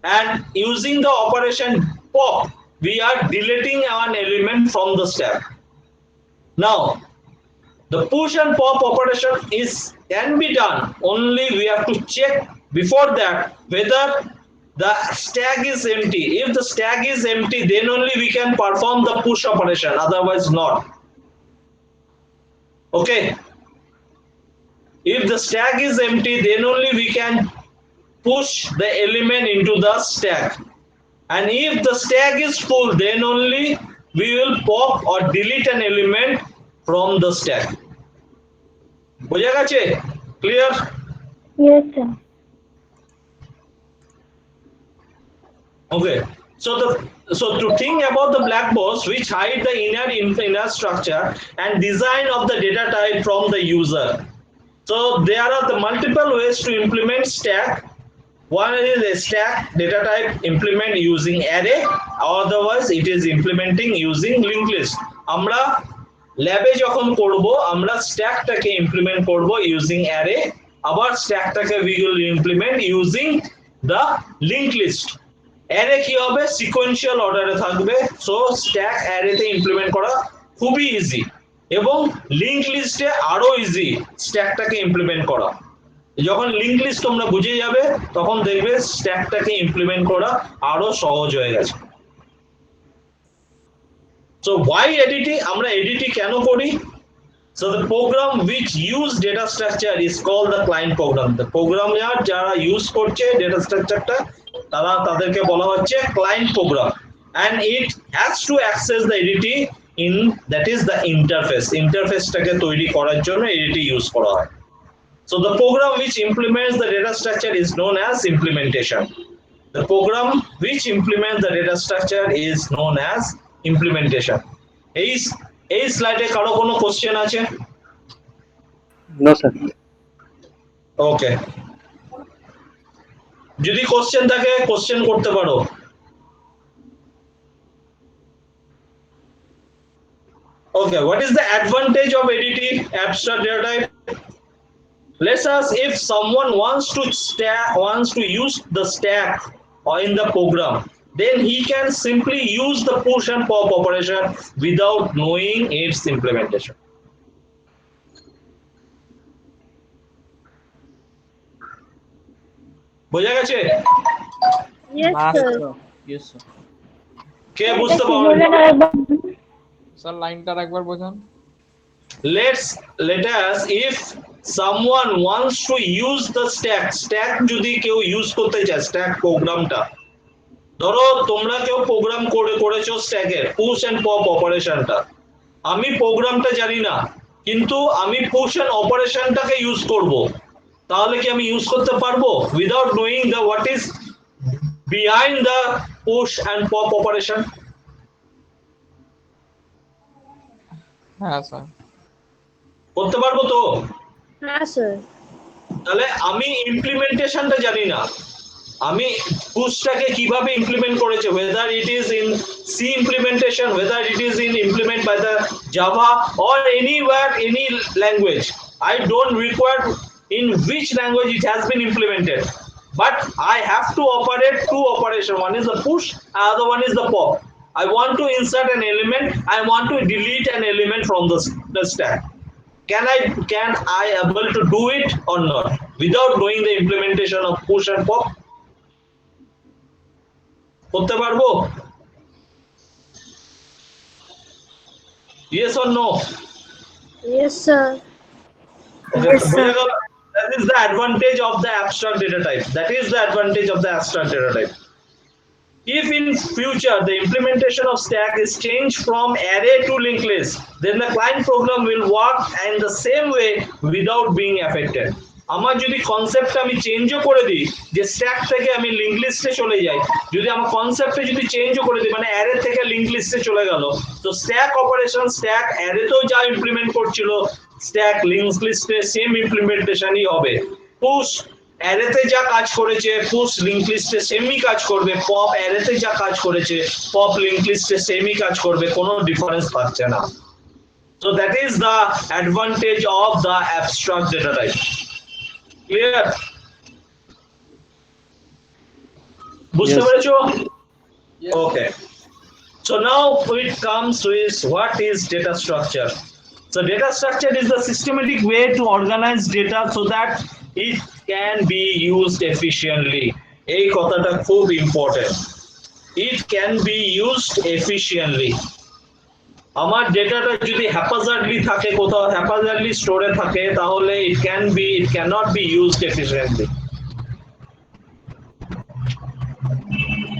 and using the operation pop we are deleting an element from the stack. Now the push and pop operation can be done, only we have to check before that whether the stack is empty. If the stack is empty, then only we can perform the push operation, otherwise not. Okay, if the stack is empty, then only we can push the element into the stack, and if the stack is full, then only we will pop or delete an element from the stack. বোঝা গেছে? Clear? Yes, sir. Okay, so to think about the black box which hide the inner structure and design of the data type from the user. So there are the multiple ways to implement stack. One is a stack data type implement using array, otherwise it is implementing using linked list. আমরা ল্যাবে যখন করব, আমরা স্ট্যাকটাকে ইমপ্লিমেন্ট করব ইউজিং অ্যারে, আবার স্ট্যাকটাকে we will implement using the linked list. Array কি হবে? সিকোয়েন্সিয়াল অর্ডারে থাকবে। সো স্ট্যাক অ্যারেতে ইমপ্লিমেন্ট করা খুবই ইজি, এবং লিংক লিস্টে আরো ইজি স্ট্যাকটাকে ইমপ্লিমেন্ট করা। যখন লিংক লিস্ট তোমরা বুঝে যাবে, তখন দেখবে স্ট্যাকটাকে ইমপ্লিমেন্ট করা আরো সহজ হয়ে গেছে। So why ADT? আমরা ADT কেন করি? So the program which use data structure is called the client program. The program যারা ইউজ করছে data structureটা তাদেরকে বলা হচ্ছে client program, and it has to access the ADT in that is the interface. Interfaceটাকে তৈরি করার জন্য ADT ইউজ করা হয়. So the program which implements the data structure is known as implementation. The program which implements the data structure is known as implementation. এই স্লাইডে কারো কোনো কোশ্চেন আছে? No, sir. ওকে, যদি কোশ্চেন থাকে কোশ্চেন করতে পারো। Okay, what is the advantage of ADT, abstract data type? Let's ask if someone wants to use the stack or in the program, then he can simply use the push and pop operation without knowing its implementation. বোঝা গেছে? Yes, sir. Yes, sir. কে বুঝতে পারলো? স্যার লাইনটা একবার বোঝান। Let us if someone wants to use the stack যদি কেউ ইউজ করতে চায় stack প্রোগ্রামটা, ধরো তোমরা কেউ প্রোগ্রাম করেছো স্ট্যাকের পুশ এন্ড পপ অপারেশনটা, আমি প্রোগ্রামটা জানি না কিন্তু আমি পুশ এন্ড অপারেশনটাকে ইউজ করব, তাহলে কি আমি ইউজ করতে পারবো without knowing the what is behind the push and pop operation? হ্যাঁ স্যার, করতে পারবো তো? হ্যাঁ স্যার। তাহলে আমি ইমপ্লিমেন্টেশনটা জানি না, আমি পুশটাকে কিভাবে ইমপ্লিমেন্ট করেছে, whether it is in C implementation, whether it is in implement by the Java or anywhere, any language. I don't require in which language it has been implemented, but I have to operate two operations. One is the push, other one is the pop. I want to insert an element, I want to delete an element from the stack. Can I able to do it or not without knowing the implementation of push and pop? করতে পারবো? Yes or no? Yes, sir. Okay, Yes, sir. that is the advantage of the abstract data type. That is the advantage of the abstract data type. If in future the implementation of stack is changed from array to linked list, then the client program will work in the same way without being affected. আমার যদি কনসেপ্টটা আমি চেঞ্জও করে দিই, যে স্ট্যাক থেকে আমি লিংক লিস্টে চলে যাই, যদি আমার কনসেপ্টে যদি চেঞ্জও করে দিই, মানে অ্যারে থেকে লিংক লিস্টে চলে গেল, তো স্ট্যাক অপারেশন স্ট্যাক অ্যারেতেও যা ইমপ্লিমেন্ট করছিল স্ট্যাক লিংক লিস্টে সেম ইমপ্লিমেন্টেশনই হবে। পুশ অ্যারেতে যা কাজ করেছে পুশ লিংক লিস্টে সেমই কাজ করবে, পপ অ্যারেতে যা কাজ করেছে পপ লিংক লিস্টে সেমই কাজ করবে, কোনো ডিফারেন্স পাচ্ছে না। So that is the advantage of the abstract data type. Clear? বুঝতে পেরেছো? Okay. So now it comes to is what is data structure. So data structure is the systematic way to organize data so that it can be used efficiently. এই কথাটা খুব important. It can be used efficiently. আমার ডেটাটা যদি হ্যাপাজার্ডলি থাকে, কোথাও হ্যাপাজার্ডলি স্টোরে থাকে, তাহলে it cannot be used efficiently.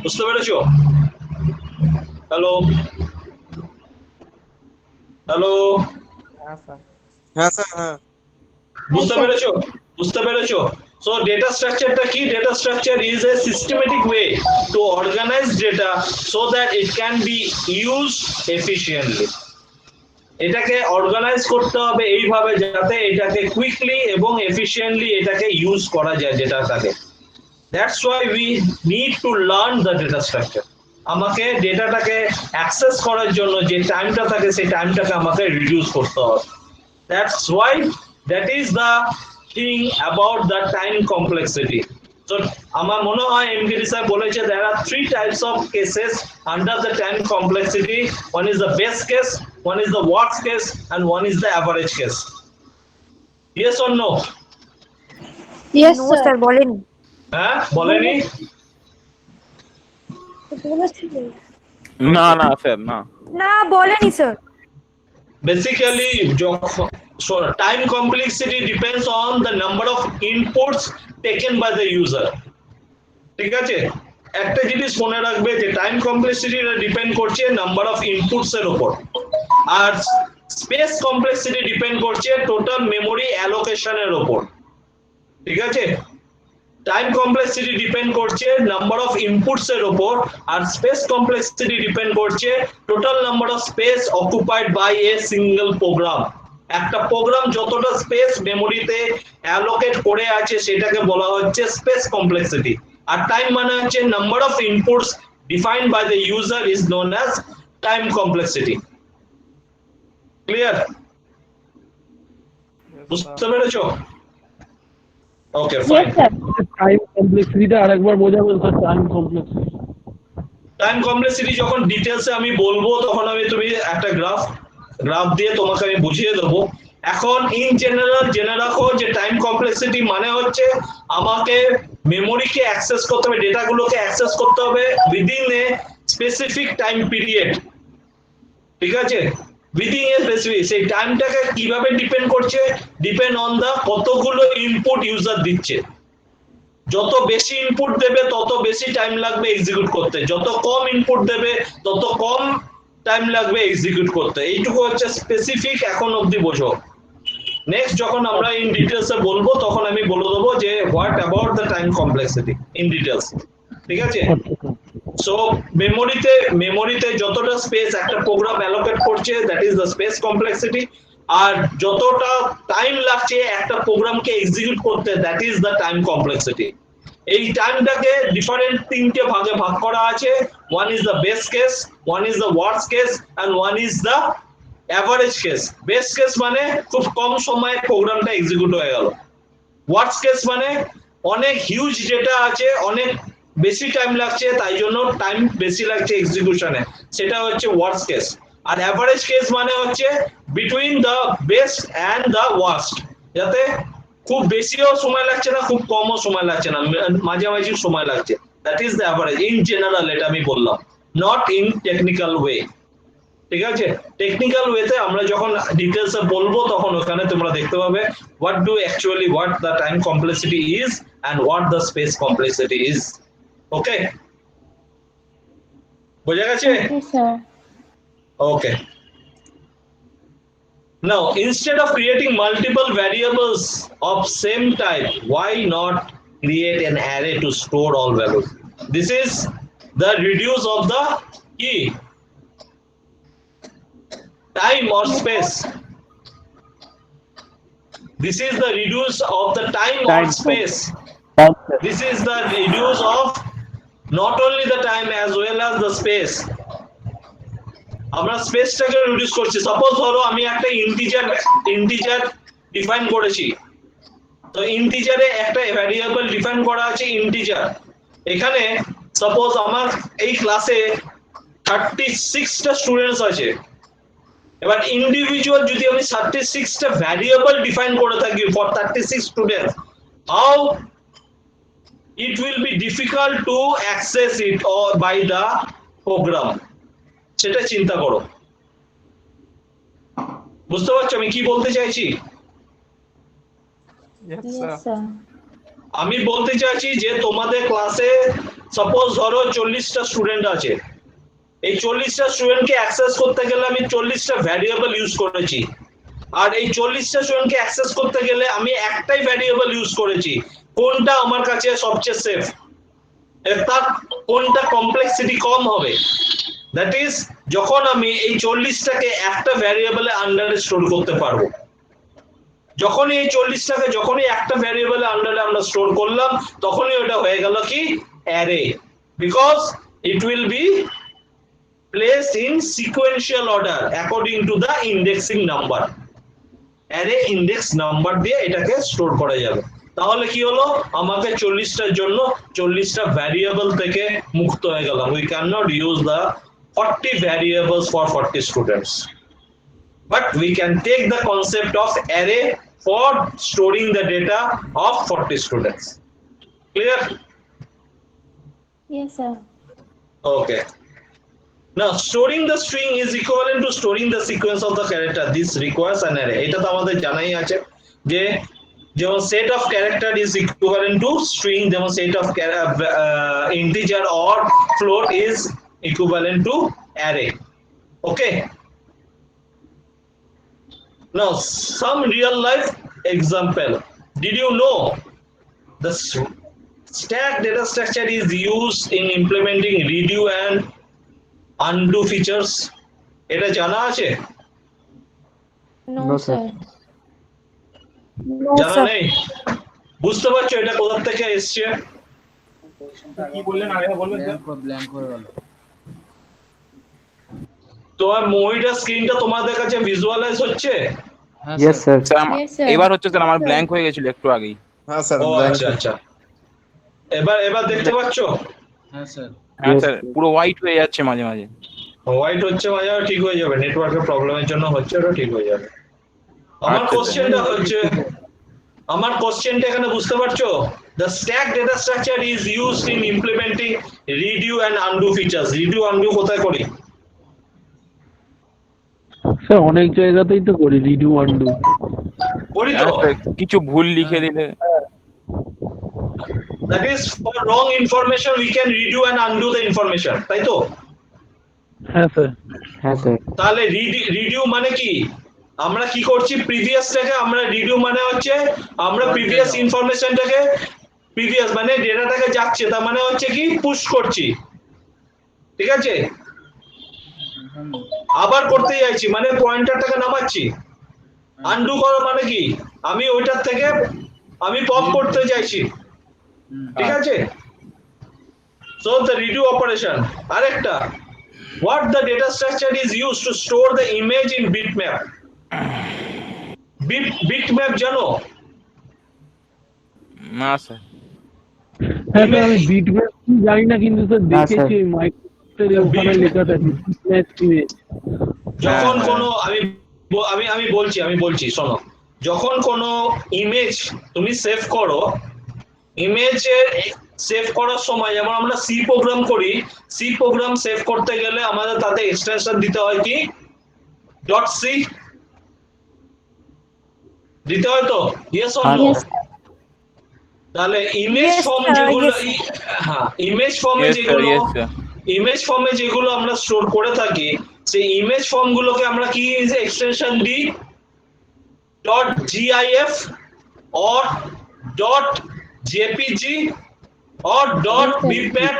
বুঝতে পেরেছো? হ্যালো হ্যালো, হ্যাঁ স্যার, হ্যাঁ বুঝতে পেরেছো? So data structure কি? Data structure is a systematic way to organize data so that it can be used efficiently. এটাকে অর্গানাইজ করতে হবে এইভাবে যাতে এটাকে কুইকলি এবং এফিশিয়েন্টলি এটাকে ইউজ করা যায় ডেটাটাকে। That's why we need to learn the data structure. আমাকে ডেটাটাকে অ্যাক্সেস করার জন্য যে টাইমটা থাকে সেই টাইমটাকে আমাকে রিডিউস করতে হবে। That's why that is the thing about the time complexity. So আমার মনে হয় MKD স্যার বলেছে there are three types of cases under the time complexity. One is the best case, one is the worst case, and one is the average case. Yes or no? Yes, sir. হ্যাঁ বলেনি? না না স্যার না। না বলেনি sir. Basically, so time complexity depends on the number of inputs taken by the user. ঠিক আছে, একটা জিনিস মনে রাখবে যে টাইম কমপ্লেক্সিটি ডিপেন্ড করছে নাম্বার অফ ইনপুটস এর উপর, আর স্পেস কমপ্লেক্সিটি ডিপেন্ড করছে টোটাল মেমোরি অ্যালোকেশনের উপর। ঠিক আছে, টাইম কমপ্লেক্সিটি ডিপেন্ড করছে নাম্বার অফ ইনপুটস এর উপর, আর স্পেস কমপ্লেক্সিটি ডিপেন্ড করছে total number of space occupied by a single program. একটা প্রোগ্রাম যতটা স্পেস মেমোরিতে অ্যালোকেট করে আছে সেটাকে বলা হচ্ছে স্পেস কমপ্লেক্সিটি। আর টাইম মানে হচ্ছে number of inputs defined by the user is known as time complexity. Clear? বুঝতে পেরেছো? Okay fine. Yes, sir. Time কমপ্লেক্সিটিটা আরেকবার বোঝাবেন sir? Time complexity time complexity যখন ডিটেলসে আমি বলবো তখন তুমি একটা গ্রাফ দিয়ে তোমাকে আমি বুঝিয়ে দেবো। এখন ইন জেনারেল জেনে রাখো যে টাইম কমপ্লেক্সিটি মানে হচ্ছে আমাকে মেমোরিকে অ্যাক্সেস করতে হবে, ডেটাগুলোকে অ্যাক্সেস করতে হবে within a specific time period. ঠিক আছে, উইদিন এ স্পেসিফিক, সেই টাইমটাকে কিভাবে ডিপেন্ড করছে? ডিপেন্ড অন দা কতগুলো ইনপুট ইউজার দিচ্ছে। যত বেশি ইনপুট দেবে তত বেশি টাইম লাগবে এক্সিকিউট করতে, যত কম ইনপুট দেবে তত কম টাইম লাগবে এক্সিকিউট করতে। এইটুকু হচ্ছে স্পেসিফিক, এখন অবধি বোঝো। নেক্সট যখন আমরা ইন ডিটেলসে বলবো তখন আমি বলে দেবো যে what about the time complexity in details. ঠিক আছে, সো মেমোরিতে যতটা স্পেস একটা প্রোগ্রাম অ্যালোকেট করছে that is the space complexity, আর যতটা টাইম লাগছে একটা প্রোগ্রামকে এক্সিকিউট করতে that is the time complexity. এই টাইমটাকে ডিফারেন্ট তিনটে ভাগে ভাগ করা আছে। One is the base case, one is the worst case, and one is the average case. Base case মানে খুব কম সময়ে প্রোগ্রামটা এক্সিকিউট হয়ে গেল। ওয়ার্স্ট কেস মানে অনেক হিউজ ডেটা আছে, অনেক বেশি টাইম লাগছে, তাই জন্য টাইম বেশি লাগছে এক্সিকিউশনে, সেটা হচ্ছে ওয়ার্স্ট কেস। আর অ্যাভারেজ কেস মানে হচ্ছে between the best and the worst, যাতে খুব বেশিও সময় লাগছে না, খুব কমও সময় লাগছে না, মাঝামাঝি সময় লাগছে। That is the average in general, এটা আমি বললাম, নট ইন টেকনিক্যাল ওয়ে। ঠিক আছে, টেকনিক্যাল ওয়েতে আমরা যখন ডিটেলসে বলবো তখন ওখানে তোমরা দেখতে পাবে what the time complexity is and what the space complexity is. Okay, বোঝা গেছে? Okay, sir. Okay. Now, instead of creating multiple variables of same type, why not create an array to store all values? This is the reduce of the key, time or space. This is the reduce of the time or space. This is the reduce of not only the time as well as the space. আমরা স্পেসটাকে রিডিউস করছি। সাপোজ ধরো আমি একটা ইন্টিজার ডিফাইন করেছি, তো ইন্টিজারে একটা ভ্যারিয়েবল ডিফাইন করা আছে ইন্টিজার। এখানে সাপোজ আমার এই ক্লাসে 36টা স্টুডেন্টস আছে। এবার ইন্ডিভিজুয়াল যদি আমি 36টা ভ্যারিয়েবল ডিফাইন করে থাকি for 36 students, how it will be difficult to access it or by the program, সেটা চিন্তা করো। বুঝতে পারছো আমি কি বলতে চাইছি? Yes, sir. আমি বলতে চাইছি যে তোমাদের ক্লাসে সাপোজ ধরো 40টা স্টুডেন্ট আছে। এই 40টা স্টুডেন্টকে অ্যাক্সেস করতে গেলে আমি 40টা ভ্যারিয়েবল ইউজ করেছি, আর এই 40টা স্টুডেন্টকে অ্যাক্সেস করতে গেলে আমি একটাই ভ্যারিয়েবল ইউজ করেছি। কোনটা আমার কাছে সবচেয়ে সেফ, তার কোনটা কমপ্লেক্সিটি কম হবে? দ্যাট ইজ যখন আমি এই 40টাকে একটা ভ্যারিয়েবলে আন্ডারে স্টোর করতে পারবো। যখনই এই 40টাকে যখনই একটা ভ্যারিয়েবলে আন্ডারে আমরা স্টোর করলাম তখনই ওটা হয়ে গেল কি array, because it will be placed in sequential order according to the indexing number. Array index number দিয়ে এটাকে স্টোর করা যাবে। তাহলে কি হলো, আমাকে 40টার জন্য 40টা ভ্যারিয়েবল থেকে মুক্ত হয়ে গেলাম। We can not use the 40 variables for 40 students, but we can take the concept of array for storing the data of 40 students. Clear? Yes, sir. Okay. Now, storing the string is equivalent to storing the sequence of the character. This requires an array. এটা তো আমাদের জানাই আছে যে যেমন set of character is equivalent to string, যেমন set of integer or float is equivalent to array. Okay. Now, some real life example. Did you know the stack data structure is used in implementing redo and undo features? এটা জানা আছে? নো স্যার জানা নেই? বুঝতে পারছো এটা কোথা থেকে এসছে? কি বললেন আগে বলবেন স্যার? ব্ল্যাঙ্ক হয়ে গেল। তোমার মনিটর স্ক্রিনটা তোমাদের কাছে ভিজুয়ালাইজ হচ্ছে? হ্যাঁ Yes, sir. sir. Sir Yes, sir. এবার হচ্ছে স্যার আমার ব্ল্যাঙ্ক হয়ে গেছিল একটু আগেই। হ্যাঁ স্যার, ও আচ্ছা আচ্ছা। এবার দেখতে পাচ্ছো? হ্যাঁ স্যার। হ্যাঁ Yes, স্যার sir. পুরো হোয়াইট হয়ে যাচ্ছে মাঝে মাঝে। হোয়াইট হচ্ছে মাঝে মাঝে, ঠিক হয়ে যাবে, নেটওয়ার্কের প্রবলেমের জন্য হচ্ছে, ওটা ঠিক হয়ে যাবে। আমার আচ্ছা, কোশ্চেনটা হচ্ছে, আমার কোশ্চেনটা এখানে বুঝতে পারছো? The stack data structure is used in implementing redo and undo features. Redo undo কোথায় করি? স্যার অনেক জায়গাতেই তো করি রিডু আনডু। করি তো? হ্যাঁ স্যার, কিছু ভুল লিখে দিলে। That is for wrong information we can redo and undo the information, তাই তো? হ্যাঁ স্যার। হ্যাঁ স্যার। তাহলে রিডিউ মানে কি? আমরা কি করছি, প্রিভিয়াসটাকে আমরা রিডিউ মানে হচ্ছে আমরা প্রিভিয়াস ইনফরমেশনটাকে, প্রিভিয়াস মানে ডেটাটাকে যাচ্ছে, তার মানে হচ্ছে কি পুশ করছি, ঠিক আছে? আবার করতে যাচ্ছি মানে পয়েন্টারটাকে নামাচ্ছি। আনডু করা মানে কি, আমি ওইটার থেকে আমি পপ করতে চাইছি, ঠিক আছে? So the reduce operation. আরেকটা, what the data structure is used to store the image in bitmap. Bitmap জানো? না স্যার। হ্যাঁ স্যার, আমি বিটম্যাপ জানি না, কিন্তু স্যার দেখেছি মাইক্রোসফটের ওখানে লেখা থাকে বিটম্যাপ ইমেজ। যখন কোনো আমি বলছি শোনো, যখন কোনো ইমেজ তুমি সেভ করো, ইমেজের সেভ করার সময় যেমন আমরা সি প্রোগ্রাম করি, সি প্রোগ্রাম সেভ করতে গেলে আমাদের তাতে এক্সটেনশন দিতে হয় কি, ডট সি দিতে হয় তো, ইয়েস অর নো? তাহলে ইমেজ Yes, ফর্ম sir, যেগুলো, yes, হ্যাঁ ইমেজ ফর্মে Yes, sir, যেগুলো, yes, sir. ইমেজ ফর্মে যেগুলো আমরা স্টোর করে থাকি, সেই ইমেজ ফর্মগুলোকে আমরা কি এক্সটেনশন দিই, dot GIF or dot JPG or dot bitmap,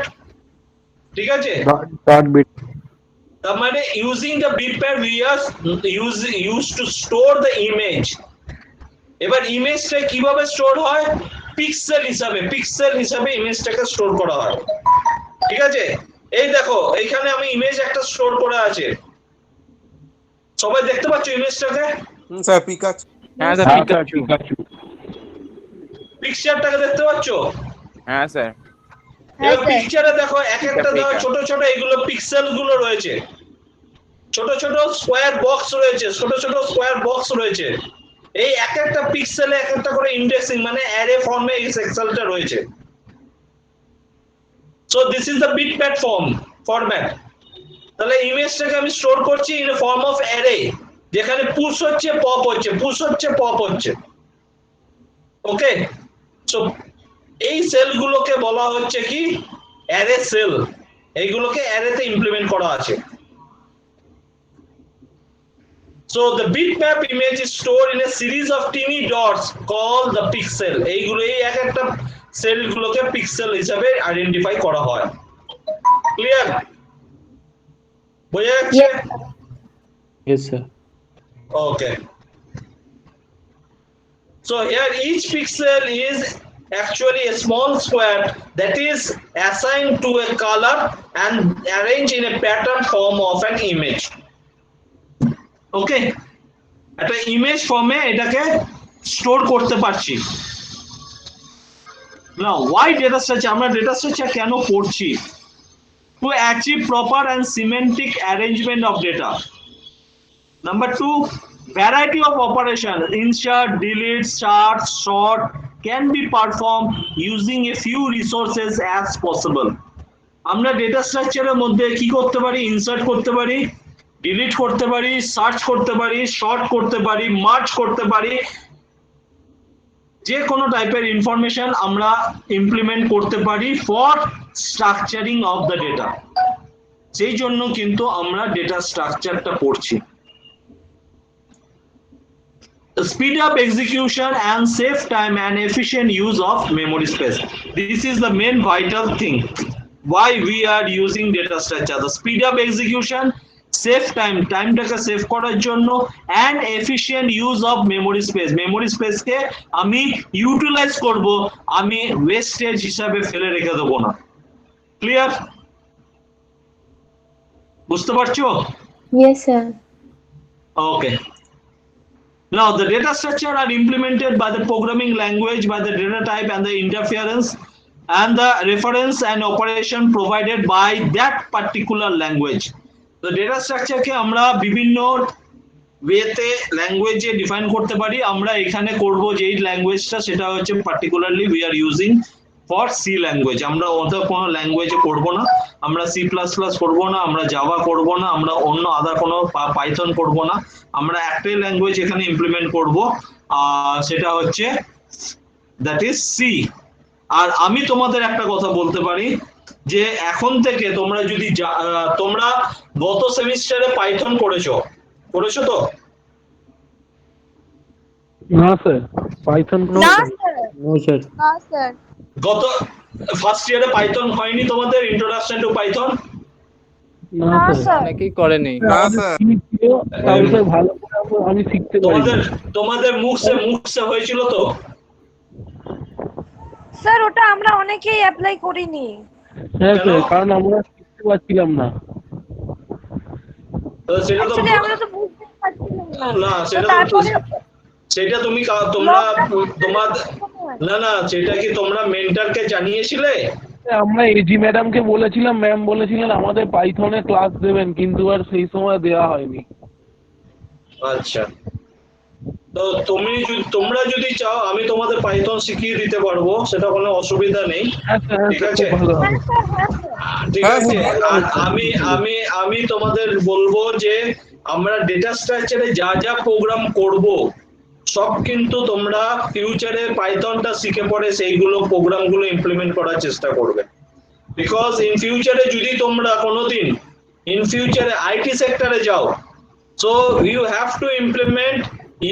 ঠিক আছে? Dot bit. তার মানে using the bitmap we are used to store the image. এবার ইমেজটা কিভাবে স্টোর হয়, পিক্সেল হিসাবে ইমেজটাকে স্টোর করা হয়, ঠিক আছে? এই দেখো এইখানে আমি ইমেজ একটা স্টোর করে আছে, সবাই দেখতে পাচ্ছ ইমেজটাকে? Sir Pikachu. হ্যাঁ স্যার পিকাচু। পিকচারটাকে দেখতে পাচ্ছ? হ্যাঁ স্যার। এবার পিকচারে দেখো এক একটা দেওয়া ছোট ছোট এগুলো পিক্সেল গুলো রয়েছে, ছোট ছোট স্কোয়ার বক্স রয়েছে, এই এক একটা পিক্সেলে এক একটা করে ইন্ডেক্সিং মানে অ্যারে ফর্মে এই সেকশনটা রয়েছে। So this is the bitmap format. তাহলে ইমেজটাকে আমি স্টোর করছি ইন ফর্ম অফ অ্যারে, যেখানে পুশ হচ্ছে পপ হচ্ছে, ওকে? সো এই সেলগুলোকে বলা হচ্ছে কি, অ্যারে সেল। এইগুলোকে অ্যারেতে ইমপ্লিমেন্ট করা আছে। So the bitmap image is stored in a series of teeny dots called the pixel. এইগুলো এই এক একটা সেলগুলোকে পিক্সেল হিসাবে আইডেন্টিফাই করা হয়। ক্লিয়ার? বোঝা যাচ্ছে? Yes sir. Okay. So here each pixel is actually a small square that is assigned to a color and arranged in a pattern form of an image. Okay, একটা ইমেজ ফর্মে এটাকে স্টোর করতে পারছি। Now why data structure? আমরা ডেটা স্ট্রাকচার কেন পড়ছি? To achieve proper and semantic arrangement of data. Number 2, variety of operations, insert, delete, start, sort can be performed using a few resources as possible. আমরা ডেটা স্ট্রাকচারের মধ্যে কি করতে পারি? ইনসার্ট করতে পারি, ডিলিট করতে পারি, সার্চ করতে পারি, শর্ট করতে পারি, মার্জ করতে পারি, যে কোনো টাইপের ইনফরমেশন আমরা ইমপ্লিমেন্ট করতে পারি for structuring of the data. সেই জন্য কিন্তু আমরা ডেটা স্ট্রাকচারটা পড়ছি। Speed up execution and save time and efficient use of memory space. This is the main vital thing why we are using data structure. The speed up execution, save time, টাইমটাকে সেভ করার জন্য, and efficient use of memory space. memory space কে আমি ইউটিলাইজ করব, আমি ওয়েস্টেজ হিসাবে ফেলে রেখে দেবো না। ক্লিয়ার? বুঝতে পারছো? Yes, sir. Okay. Now, the data structure are implemented by the programming language, by the data type and the interference and the reference and operation provided by that particular language. The data structure ke amra bibhinno ওয়েতে ল্যাঙ্গুয়েজে ডিফাইন করতে পারি। আমরা এখানে করব যেই ল্যাঙ্গুয়েজটা সেটা হচ্ছে particularly we are using for C language. আমরা ওটা কোনো ল্যাঙ্গুয়েজে করব না, আমরা সি প্লাস প্লাস করবো না, আমরা জাভা করব না, আমরা অন্য আদার কোনো পাইথন করব না, আমরা একটাই ল্যাঙ্গুয়েজ এখানে ইমপ্লিমেন্ট করব, সেটা হচ্ছে দ্যাট ইজ সি। আর আমি তোমাদের একটা কথা বলতে পারি যে এখন থেকে তোমরা যদি তোমরা গত সেমিস্টারে পাইথন করেছো তো? না স্যার, পাইথন না স্যার, না স্যার। গত ফার্স্ট ইয়ারে পাইথন হয়নি তোমাদের? Introduction to Python? না না স্যার, স্যার। অনেকেই করেনি। না স্যার, তাও স্যার ভালো করে আমি শিখতে পারি। তোমাদের মুখসে হয়েছিল তো? স্যার ওটা আমরা অনেকেই অ্যাপ্লাই করিনি। হ্যাঁ স্যার, কারণ আমরা শিখতে পারছিলাম না। সেটা তো Actually আমরা তো বুঝতেই পারছিলাম না। না, সেটা তুমি তোমরা তোমার না সেটা কি তোমরা মেন্টরকে জানিয়েছিলে? আমরা এজি ম্যাডামকে বলেছিলাম, ম্যাম বলেছিলেন আমাদের পাইথনে ক্লাস দেবেন, কিন্তু আর সেই সময় দেওয়া হয়নি। আচ্ছা, তো তোমরা যদি চাও আমি তোমাদের পাইথন শিখিয়ে দিতে পারবো, সেটা কোনো অসুবিধা নেই। ঠিক আছে, ঠিক আছে। আর আমি তোমাদের বলবো যে আমরা ডেটা স্ট্রাকচারে যা যা প্রোগ্রাম করব সব কিন্তু তোমরা ফিউচারে পাইথনটা শিখে পড়ে সেইগুলো প্রোগ্রামগুলো ইমপ্লিমেন্ট করার চেষ্টা করবে। বিকজ ইন ফিউচারে যদি তোমরা কোনোদিন ইন ফিউচারে আইটি সেক্টরে যাও, so you have to implement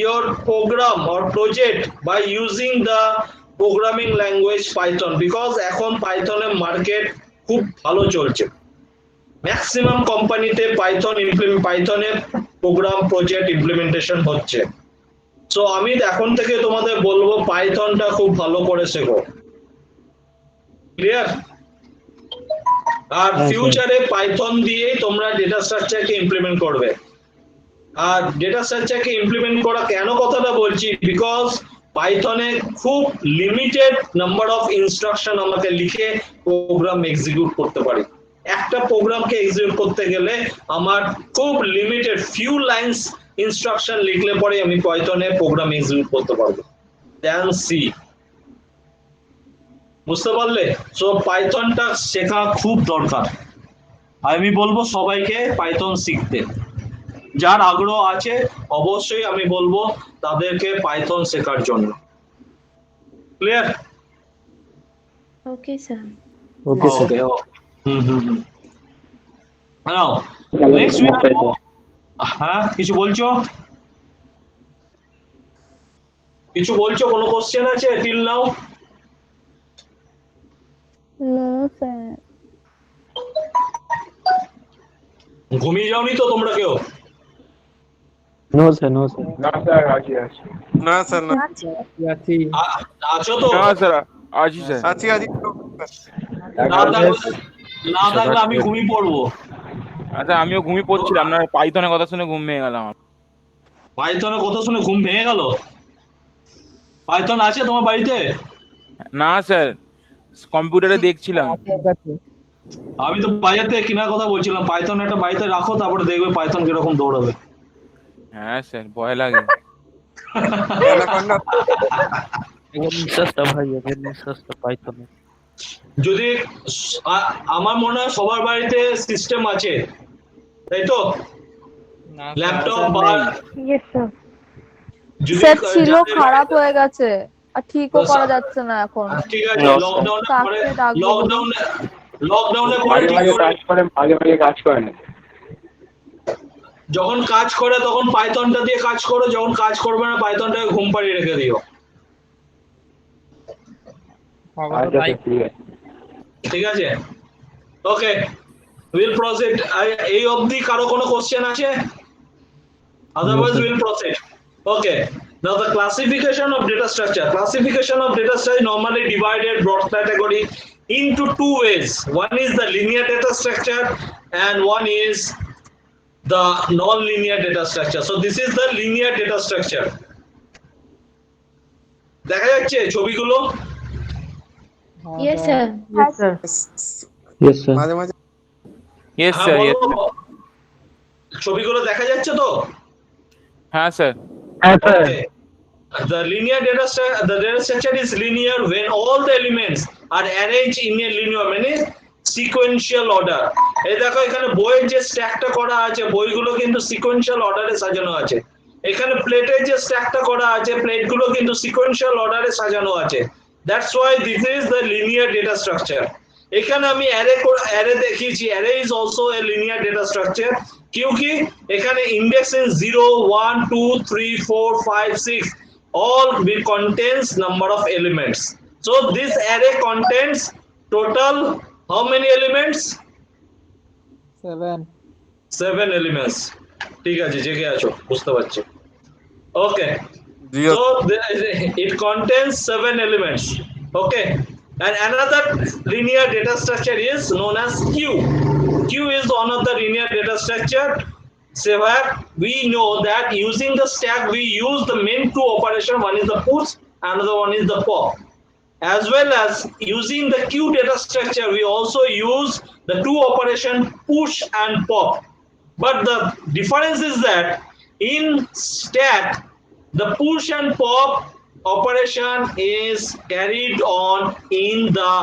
your program or project by using the programming language Python, because এখন পাইথনের মার্কেট খুব ভালো চলছে। ম্যাক্সিমাম কোম্পানিতে পাইথনের প্রোগ্রাম প্রজেক্ট ইমপ্লিমেন্টেশন হচ্ছে। সো আমি এখন থেকে তোমাদের বলবো পাইথনটা খুব ভালো করে শেখো। ক্লিয়ার? আর ফিউচারে পাইথন দিয়েই তোমরা ডেটা স্ট্রাকচারকে ইমপ্লিমেন্ট করবে। আর ডেটা স্ট্রাকচারকে ইমপ্লিমেন্ট করা কেন কথাটা বলছি, বিকজ পাইথনে খুব লিমিটেড নাম্বার অফ ইনস্ট্রাকশন আমাকে লিখে প্রোগ্রাম এক্সিকিউট করতে পারি। একটা প্রোগ্রামকে এক্সিকিউট করতে গেলে আমার খুব লিমিটেড ফিউ লাইন্স ইনস্ট্রাকশন লিখলে পরে আমি পাইথনে প্রোগ্রাম এক্সিকিউট করতে পারবো দেন সি। বুঝতে পারলে? সো পাইথনটা শেখা খুব দরকার। আমি বলবো সবাইকে পাইথন শিখতে, যার আগ্রহ আছে অবশ্যই আমি বলবো তাদেরকে পাইথন শেখার জন্য। Clear? Okay, sir. Okay now next we হ্যাঁ কিছু বলছো কোনো কোশ্চেন আছে টিল নাও? No, sir. ঘুমিয়ে যাওনি তো তোমরা কেউ? No sir, no sir. না স্যার, আছি আছি। না স্যার, না আছি। আছো তো? না স্যার, আছি স্যার। আছি। না থাকলে আমি ঘুমিয়ে পড়বো। আচ্ছা, আমিও ঘুমিয়ে পড়ছিলাম না, পাইথনের কথা শুনে ঘুম ভেঙে গেল আমার। পাইথনের কথা শুনে ঘুম ভেঙে গেল? পাইথন আছে তোমার বাড়িতে? না স্যার, কম্পিউটারে দেখছিলাম। আমি তো বাজারে কেনার কথা বলছিলাম। পাইথন একটা বাড়িতে রাখো, তারপরে দেখবে পাইথন কিরকম দৌড়াবে। হ্যাঁ স্যার, ভয় লাগে। সস্তা ভাই, সস্তা পাইথন। যদি আমার মনে হয় সবার বাড়িতে সিস্টেম আছে, তাই তো? ল্যাপটপ বা ইয়েস স্যার। যদি স্যার ছিল, যাদের খারাপ বাড়িতে- হয়ে গেছে আর ঠিকও করা যাচ্ছে না এখন। ঠিক আছে, লকডাউনের পরে কাকে ডাকবো বলুন? লকডাউনের পরে ঠিক করে ভাগে কাজ করে না। যখন কাজ করে তখন পাইথনটা দিয়ে কাজ করো, যখন কাজ করবে না পাইথনটাকে ঘুম পাড়িয়ে রেখে দিও। আচ্ছা ঠিক আছে। ঠিক আছে, ওকে, উইল প্রসিড। এই অবধি কারো কোনো কোশ্চেন আছে? Otherwise we'll proceed. Okay, now the classification of data structure. Classification of data structure normally divided broad category into two ways. One is the linear data structure and one is the non-linear data structure. So this is the linear data structure. দেখা যাচ্ছে ছবিগুলো? Yes sir. Yes, sir. মাঝে মাঝে ইয়েস হ্যাঁ, স্যার, বলো। ছবিগুলো দেখা যাচ্ছে তো? হ্যাঁ sir. Okay. The linear the data structure is linear when all the elements are arranged in a linear মানে sequential order. এই দেখো এখানে বইয়ের যে স্ট্যাকটা করা আছে, বইগুলো কিন্তু sequential অর্ডারে সাজানো আছে। এখানে প্লেটের যে স্ট্যাকটা করা আছে, প্লেটগুলো কিন্তু sequential অর্ডারে সাজানো আছে। That's why this is the linear data structure. এখানে আমি অ্যারে দেখিয়েছি, array is also a linear data structure क्योंकि এখানে index is 0 1 2 3 4 5 6 all will contains number of elements. So this array contains total how many elements? 7 elements. ঠিক আছে, জেগে আছো, বুঝতে পারছি। Okay, so it contains 7 elements. Okay, and another linear data structure is known as queue. Queue is one of the linear data structure. So where we know that using the stack we use the main two operation. One is the push, another one is the pop. As well as using the queue data structure, we also use the two operation push and pop. But the difference is that in stack, the push and pop operation is carried on in the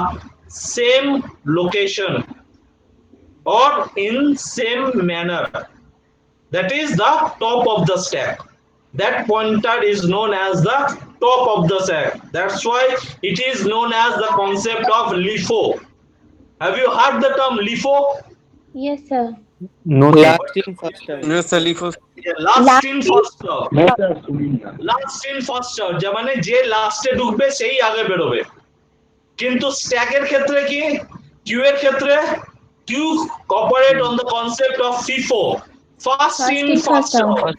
same location or in same manner. That is the top of the stack. That pointer is known as the top of the stack. That's why it is known as the concept of LIFO. Have you heard the term LIFO? Yes sir. No Last in first out. Yes, sir. Leave us. Last in first out. Sir. Last in first out, যে মানে যে লাস্টে ঢুকবে সেই আগে বেরোবে। কিন্তু স্ট্যাকের ক্ষেত্রে কি, কিউ এর ক্ষেত্রে queue operate on the concept of FIFO, first in first out.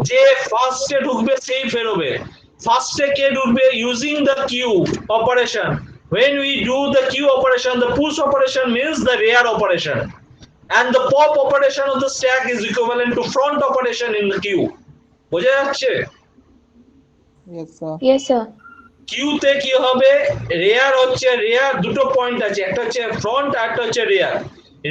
যে ফার্স্টে ঢুকবে সেই বেরোবে। ফার্স্টে কে ঢুকবে? Using the queue operation. When we do the queue operation, the push operation means the rear operation, and the pop operation of the stack is equivalent to front operation in the queue. বোঝা যাচ্ছে? Yes sir. কিউতে কি হবে? রেয়ার হচ্ছে, রেয়ার দুটো পয়েন্ট আছে, একটা হচ্ছে ফ্রন্ট আর একটা হচ্ছে রেয়ার।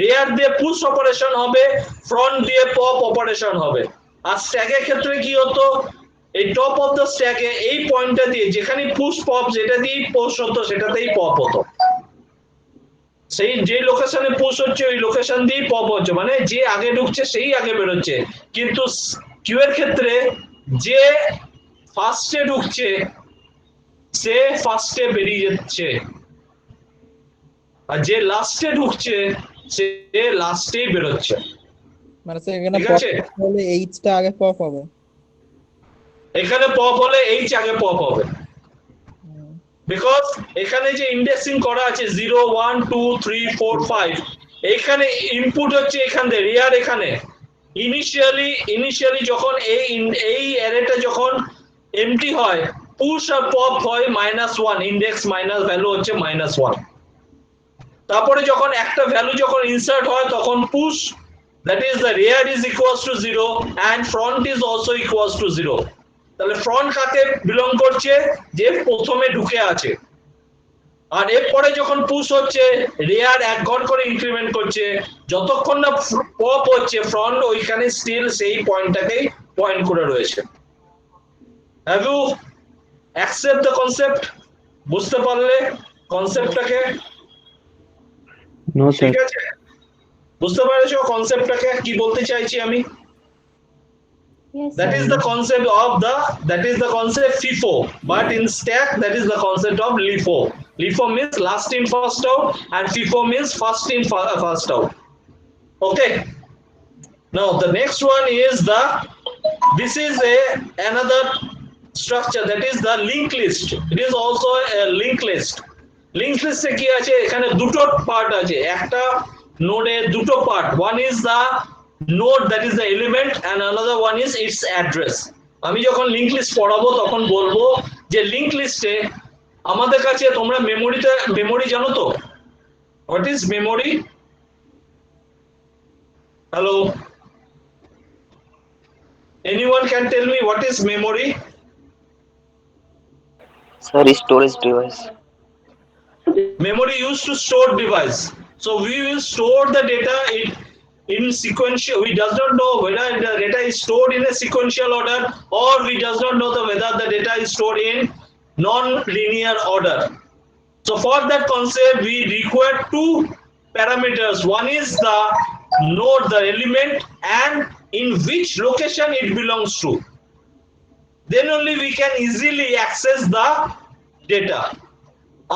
রেয়ার দিয়ে পুশ অপারেশন হবে, ফ্রন্ট দিয়ে পপ অপারেশন হবে। আর স্ট্যাকের ক্ষেত্রে কি হতো? এই টপ অফ দ্য স্ট্যাকে এই পয়েন্টটা দিয়ে যেখানে পুশ পপ, যেটা দিয়ে পুশ হতো সেটাতেই পপ হতো। সেই যে লোকেশনে পুশ হচ্ছে ওই লোকেশন দিয়েই পপ হচ্ছে, মানে যে আগে ঢুকছে সেই আগে বেরোচ্ছে। কিন্তু কিউ এর ক্ষেত্রে যে ফার্স্টে ঢুকছে সে ফার্স্টে বেরিয়ে যাচ্ছে, আর যে লাস্টে ঢুকছে সে লাস্টেই বেরোচ্ছে। মানে স্যার এখানে ঠিক আছে? হলে এইচটা আগে পপ হবে। এখানে পপ হলে এইচ আগে পপ হবে, বিকজ এখানে যে ইন্ডেক্সিং করা আছে 0 1 2 3 4 5, এইখানে ইনপুট হচ্ছে এখান থেকে রিয়ার। এখানে ইনিশিয়ালি যখন এই অ্যারেটা যখন এমটি হয়, পুশ আর পপ হয় -1, ইন্ডেক্স মাইনাস ভ্যালু হচ্ছে -1। তারপরে যখন একটা ভ্যালু যখন ইনসার্ট হয় তখন push, that is the rear is equals to 0 and front is also equals to 0। তাহলে ফ্রন্ট কাকে বিলং করছে? যে প্রথমে ঢুকে আছে। আর এরপরে যখন পুশ হচ্ছে রিয়ার এক ঘর করে ইনক্রিমেন্ট করছে, যতক্ষণ না পপ হচ্ছে ফ্রন্ট ওইখানে স্টিল সেই পয়েন্টটাকেই পয়েন্ট করে রয়েছে। Have you accept the concept? বুঝতে পারলে কনসেপ্টটাকে? No, sir. ঠিক আছে, বুঝতে পেরেছো কনসেপ্টটাকে কি বলতে চাইছি আমি? Yes, That sir. is the concept of FIFO, but in stack that is the concept of LIFO. LIFO means last in first out, and FIFO means first in first out. Okay. Now the next one is this is another structure, that is the linked list. It is also a linked list. Linked list এ কি আছে? এখানে দুটো পার্ট আছে, একটা নোডে দুটো part, one is the node, that is the element, and another one is its address. আমি যখন লিংক লিস্ট পড়াবো তখন বলবো যে লিংক লিস্টে আমাদের কাছে, তোমরা মেমোরি জানো তো? What is memory? Hello, anyone can tell me what is memory? Sir, storage device. Memory used to store device. So we will store the data in sequential. We does not know whether the data is stored in a sequential order, or we does not know whether the data is stored in non-linear order. So for that concept we require two parameters. One is the node, the element, and in which location it belongs to. Then only we can easily access the data.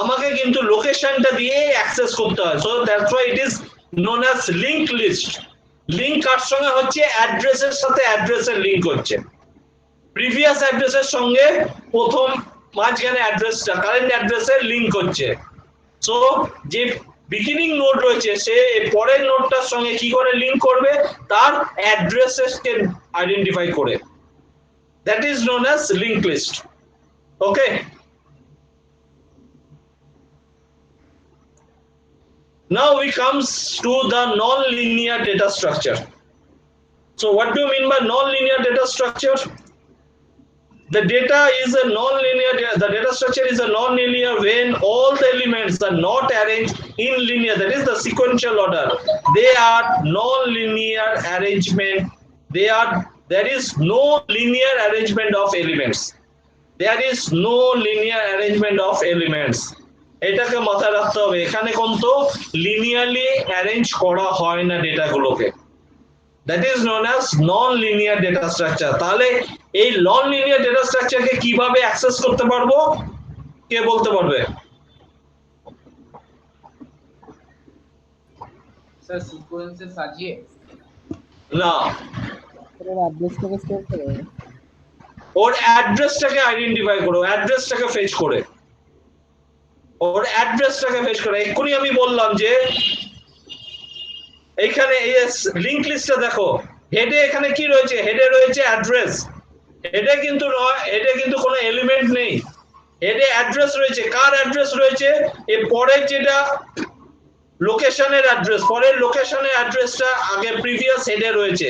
আমাকে কিন্তু লোকেশনটা দিয়ে অ্যাক্সেস করতে হয়। So that's why it is known as link list. Link কার সঙ্গে হচ্ছে? অ্যাড্রেসের সাথে অ্যাড্রেসের লিংক হচ্ছে, প্রিভিয়াস অ্যাড্রেসের সঙ্গে প্রথম মাঝখানে অ্যাড্রেসটা কারেন্ট অ্যাড্রেসের লিংক হচ্ছে। সো যে বিগিনিং নোড রয়েছে সে পরের নোডটার সঙ্গে কি করে লিংক করবে? তার অ্যাড্রেসকে আইডেন্টিফাই করে। That is known as link list. Okay, now we comes to the non-linear data structure. So what do you mean by non-linear data structure? The data is a non-linear, the data structure is a non-linear when all the elements are not arranged in linear, that is the sequential order. They are non-linear arrangement. There is no linear arrangement of elements. There is no linear arrangement of elements. এটাকে মাথায় রাখতে হবে। এখানে কিন্তু লিনিয়ারলি অ্যারেঞ্জ করা হয় না ডেটাগুলোকে। That is known as non linear data structure. তাহলে এই নন লিনিয়ার ডেটা স্ট্রাকচারকে কিভাবে অ্যাক্সেস করতে পারবো? কে বলতে পারবে? স্যার সিকোয়েন্সে সাজিয়ে না, অ্যাড্রেসটাকে স্টোর করে ওর অ্যাড্রেসটাকে আইডেন্টিফাই করো, অ্যাড্রেসটাকে ফেচ করে, ওর অ্যাড্রেসটাকে ফেচ করে। এক্ষুনি আমি বললাম যে এইখানে এই লিংক লিস্টটা দেখো, হেডে এখানে কি রয়েছে? হেডে রয়েছে অ্যাড্রেস। হেডে কিন্তু নয়, হেডে কিন্তু কোনো এলিমেন্ট নেই, হেডে অ্যাড্রেস রয়েছে। কার অ্যাড্রেস রয়েছে? এর পরের যেটা লোকেশনের অ্যাড্রেস, পরের লোকেশনের অ্যাড্রেসটা আগে প্রিভিয়াস হেডে রয়েছে।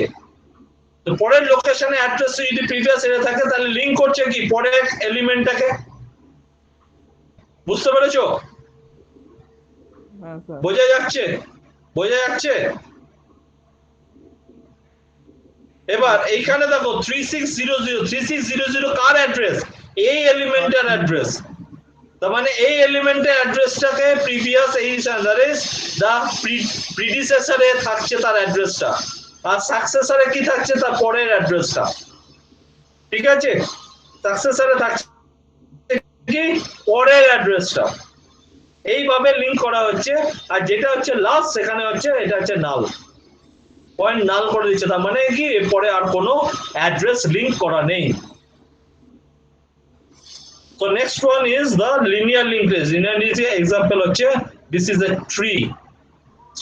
তো পরের লোকেশনের অ্যাড্রেস যদি প্রিভিয়াস হেডে থাকে তাহলে লিংক করছে কি? পরের এলিমেন্টটাকে। বুঝতে পেরেছো? বোঝা যাচ্ছে? বোঝা যাচ্ছে? এবার এইখানে দেখো 3600 কার অ্যাড্রেস? এই এলিমেন্টের অ্যাড্রেস। তার মানে এই এলিমেন্টের অ্যাড্রেসটাকে প্রিভিয়াস এই দা প্রিডিসেসরে থাকছে তার অ্যাড্রেসটা, আর সাকসেসরে কি থাকছে? তার পরের অ্যাড্রেসটা। ঠিক আছে, সাকসেসরে থাকছে কি? পরের অ্যাড্রেসটা। এইভাবে লিংক করা হচ্ছে। আর যেটা হচ্ছে লাস্ট সেখানে হচ্ছে এটা হচ্ছে নাল, পয়েন্ট নাল করে দিচ্ছে। তার মানে কি এরপরে আর কোনো অ্যাড্রেস লিংক করা নেই। So next one is the linear linked list. Linear list example হচ্ছে this is a tree.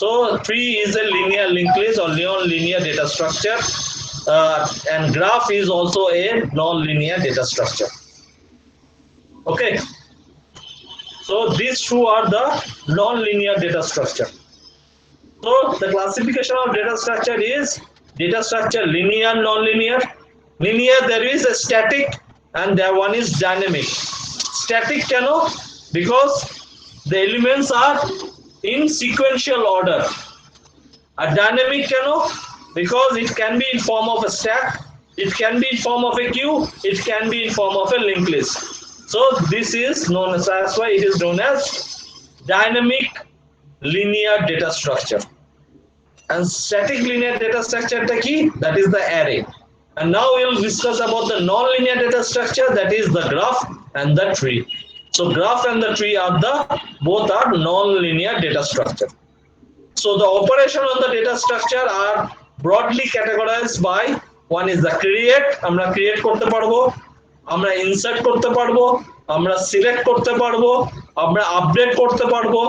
So tree is a linear linked list or non-linear data structure, and graph is also a non-linear data structure. Okay. So these two are the non-linear data structure. So the classification of data structure is data structure linear, non-linear. Linear, there is a static and there one is dynamic. Static cannot, because the elements are in sequential order. A dynamic cannot, because it can be in form of a stack, it can be in form of a queue, it can be in form of a linked list. So this is known as, that's why it is known as dynamic linear data structure. And static linear data structure that is the array. And now we'll discuss about the non-linear data structure, that is the graph and the tree. So graph and the tree are both are non-linear data structure. So the operation on the data structure are broadly categorized by, one is the create, আমরা create করতে পারবো, আমরা insert করতে পারবো, আমরা select করতে পারবো, আমরা update করতে পারবো,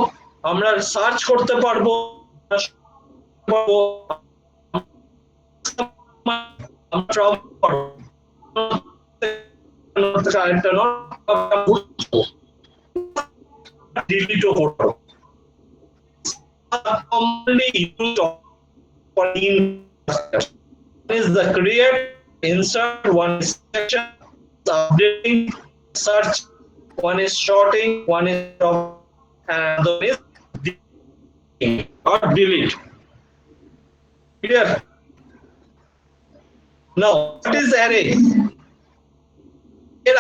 আমরা search করতে পারবো, delete করতে commonly used is the create, insert, one is section, updating, search, one is sorting, one is and the is or delete. Clear? Now, what is array? এর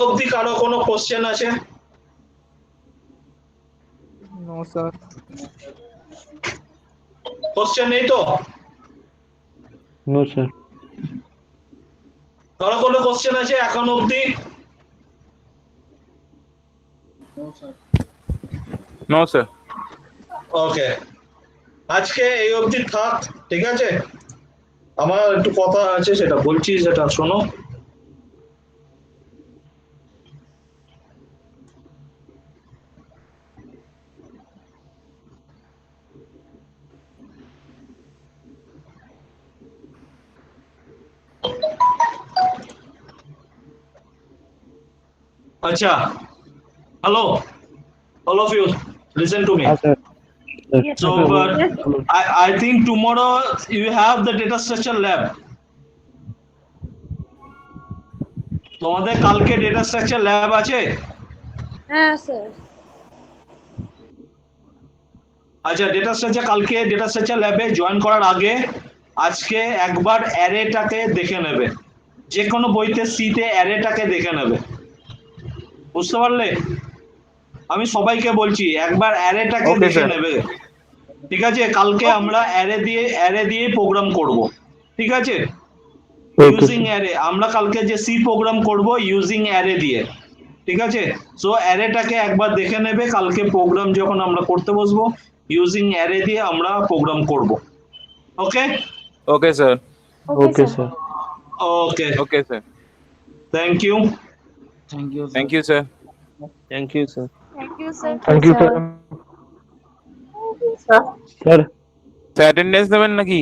অবধি কারো কোনো কোশ্চেন আছে? No sir. কোশ্চেন নেই তো? No sir. কারো কোনো কোশ্চেন আছে এখন অবধি? No sir. ওকে, আজকে এই অবধি থাক, ঠিক আছে? আমার একটু কথা আছে, সেটা বলছি, সেটা শোনো। আচ্ছা, hello, all of you, listen to me. So I think tomorrow you have the data structure lab. তোমাদের কালকে data structure lab আছে? হ্যাঁ স্যার। আচ্ছা, data structure কালকে data structure lab এ জয়েন করার আগে আজকে একবার অ্যারেটাকে দেখে নেবে, যে কোনো বইতে সিতে অ্যারেটাকে দেখে নেবে, বুঝতে পারলে? আমি সবাইকে বলছি একবার অ্যারেটাকে দেখে নেবে, ঠিক আছে? কালকে আমরা অ্যারে দিয়ে প্রোগ্রাম করব, ঠিক আছে? ইউজিং অ্যারে, আমরা কালকে যে সি প্রোগ্রাম করব ইউজিং অ্যারে দিয়ে, ঠিক আছে? সো অ্যারেটাকে একবার দেখে নেবে, কালকে প্রোগ্রাম যখন আমরা করতে বসবো ইউজিং অ্যারে দিয়ে আমরা প্রোগ্রাম করব। Okay? Okay sir. Okay sir. Okay okay sir. Thank you. Thank you. Thank you sir. Thank you sir. Thank you sir. Thank you sir. Sir sir attendance দেবেন নাকি?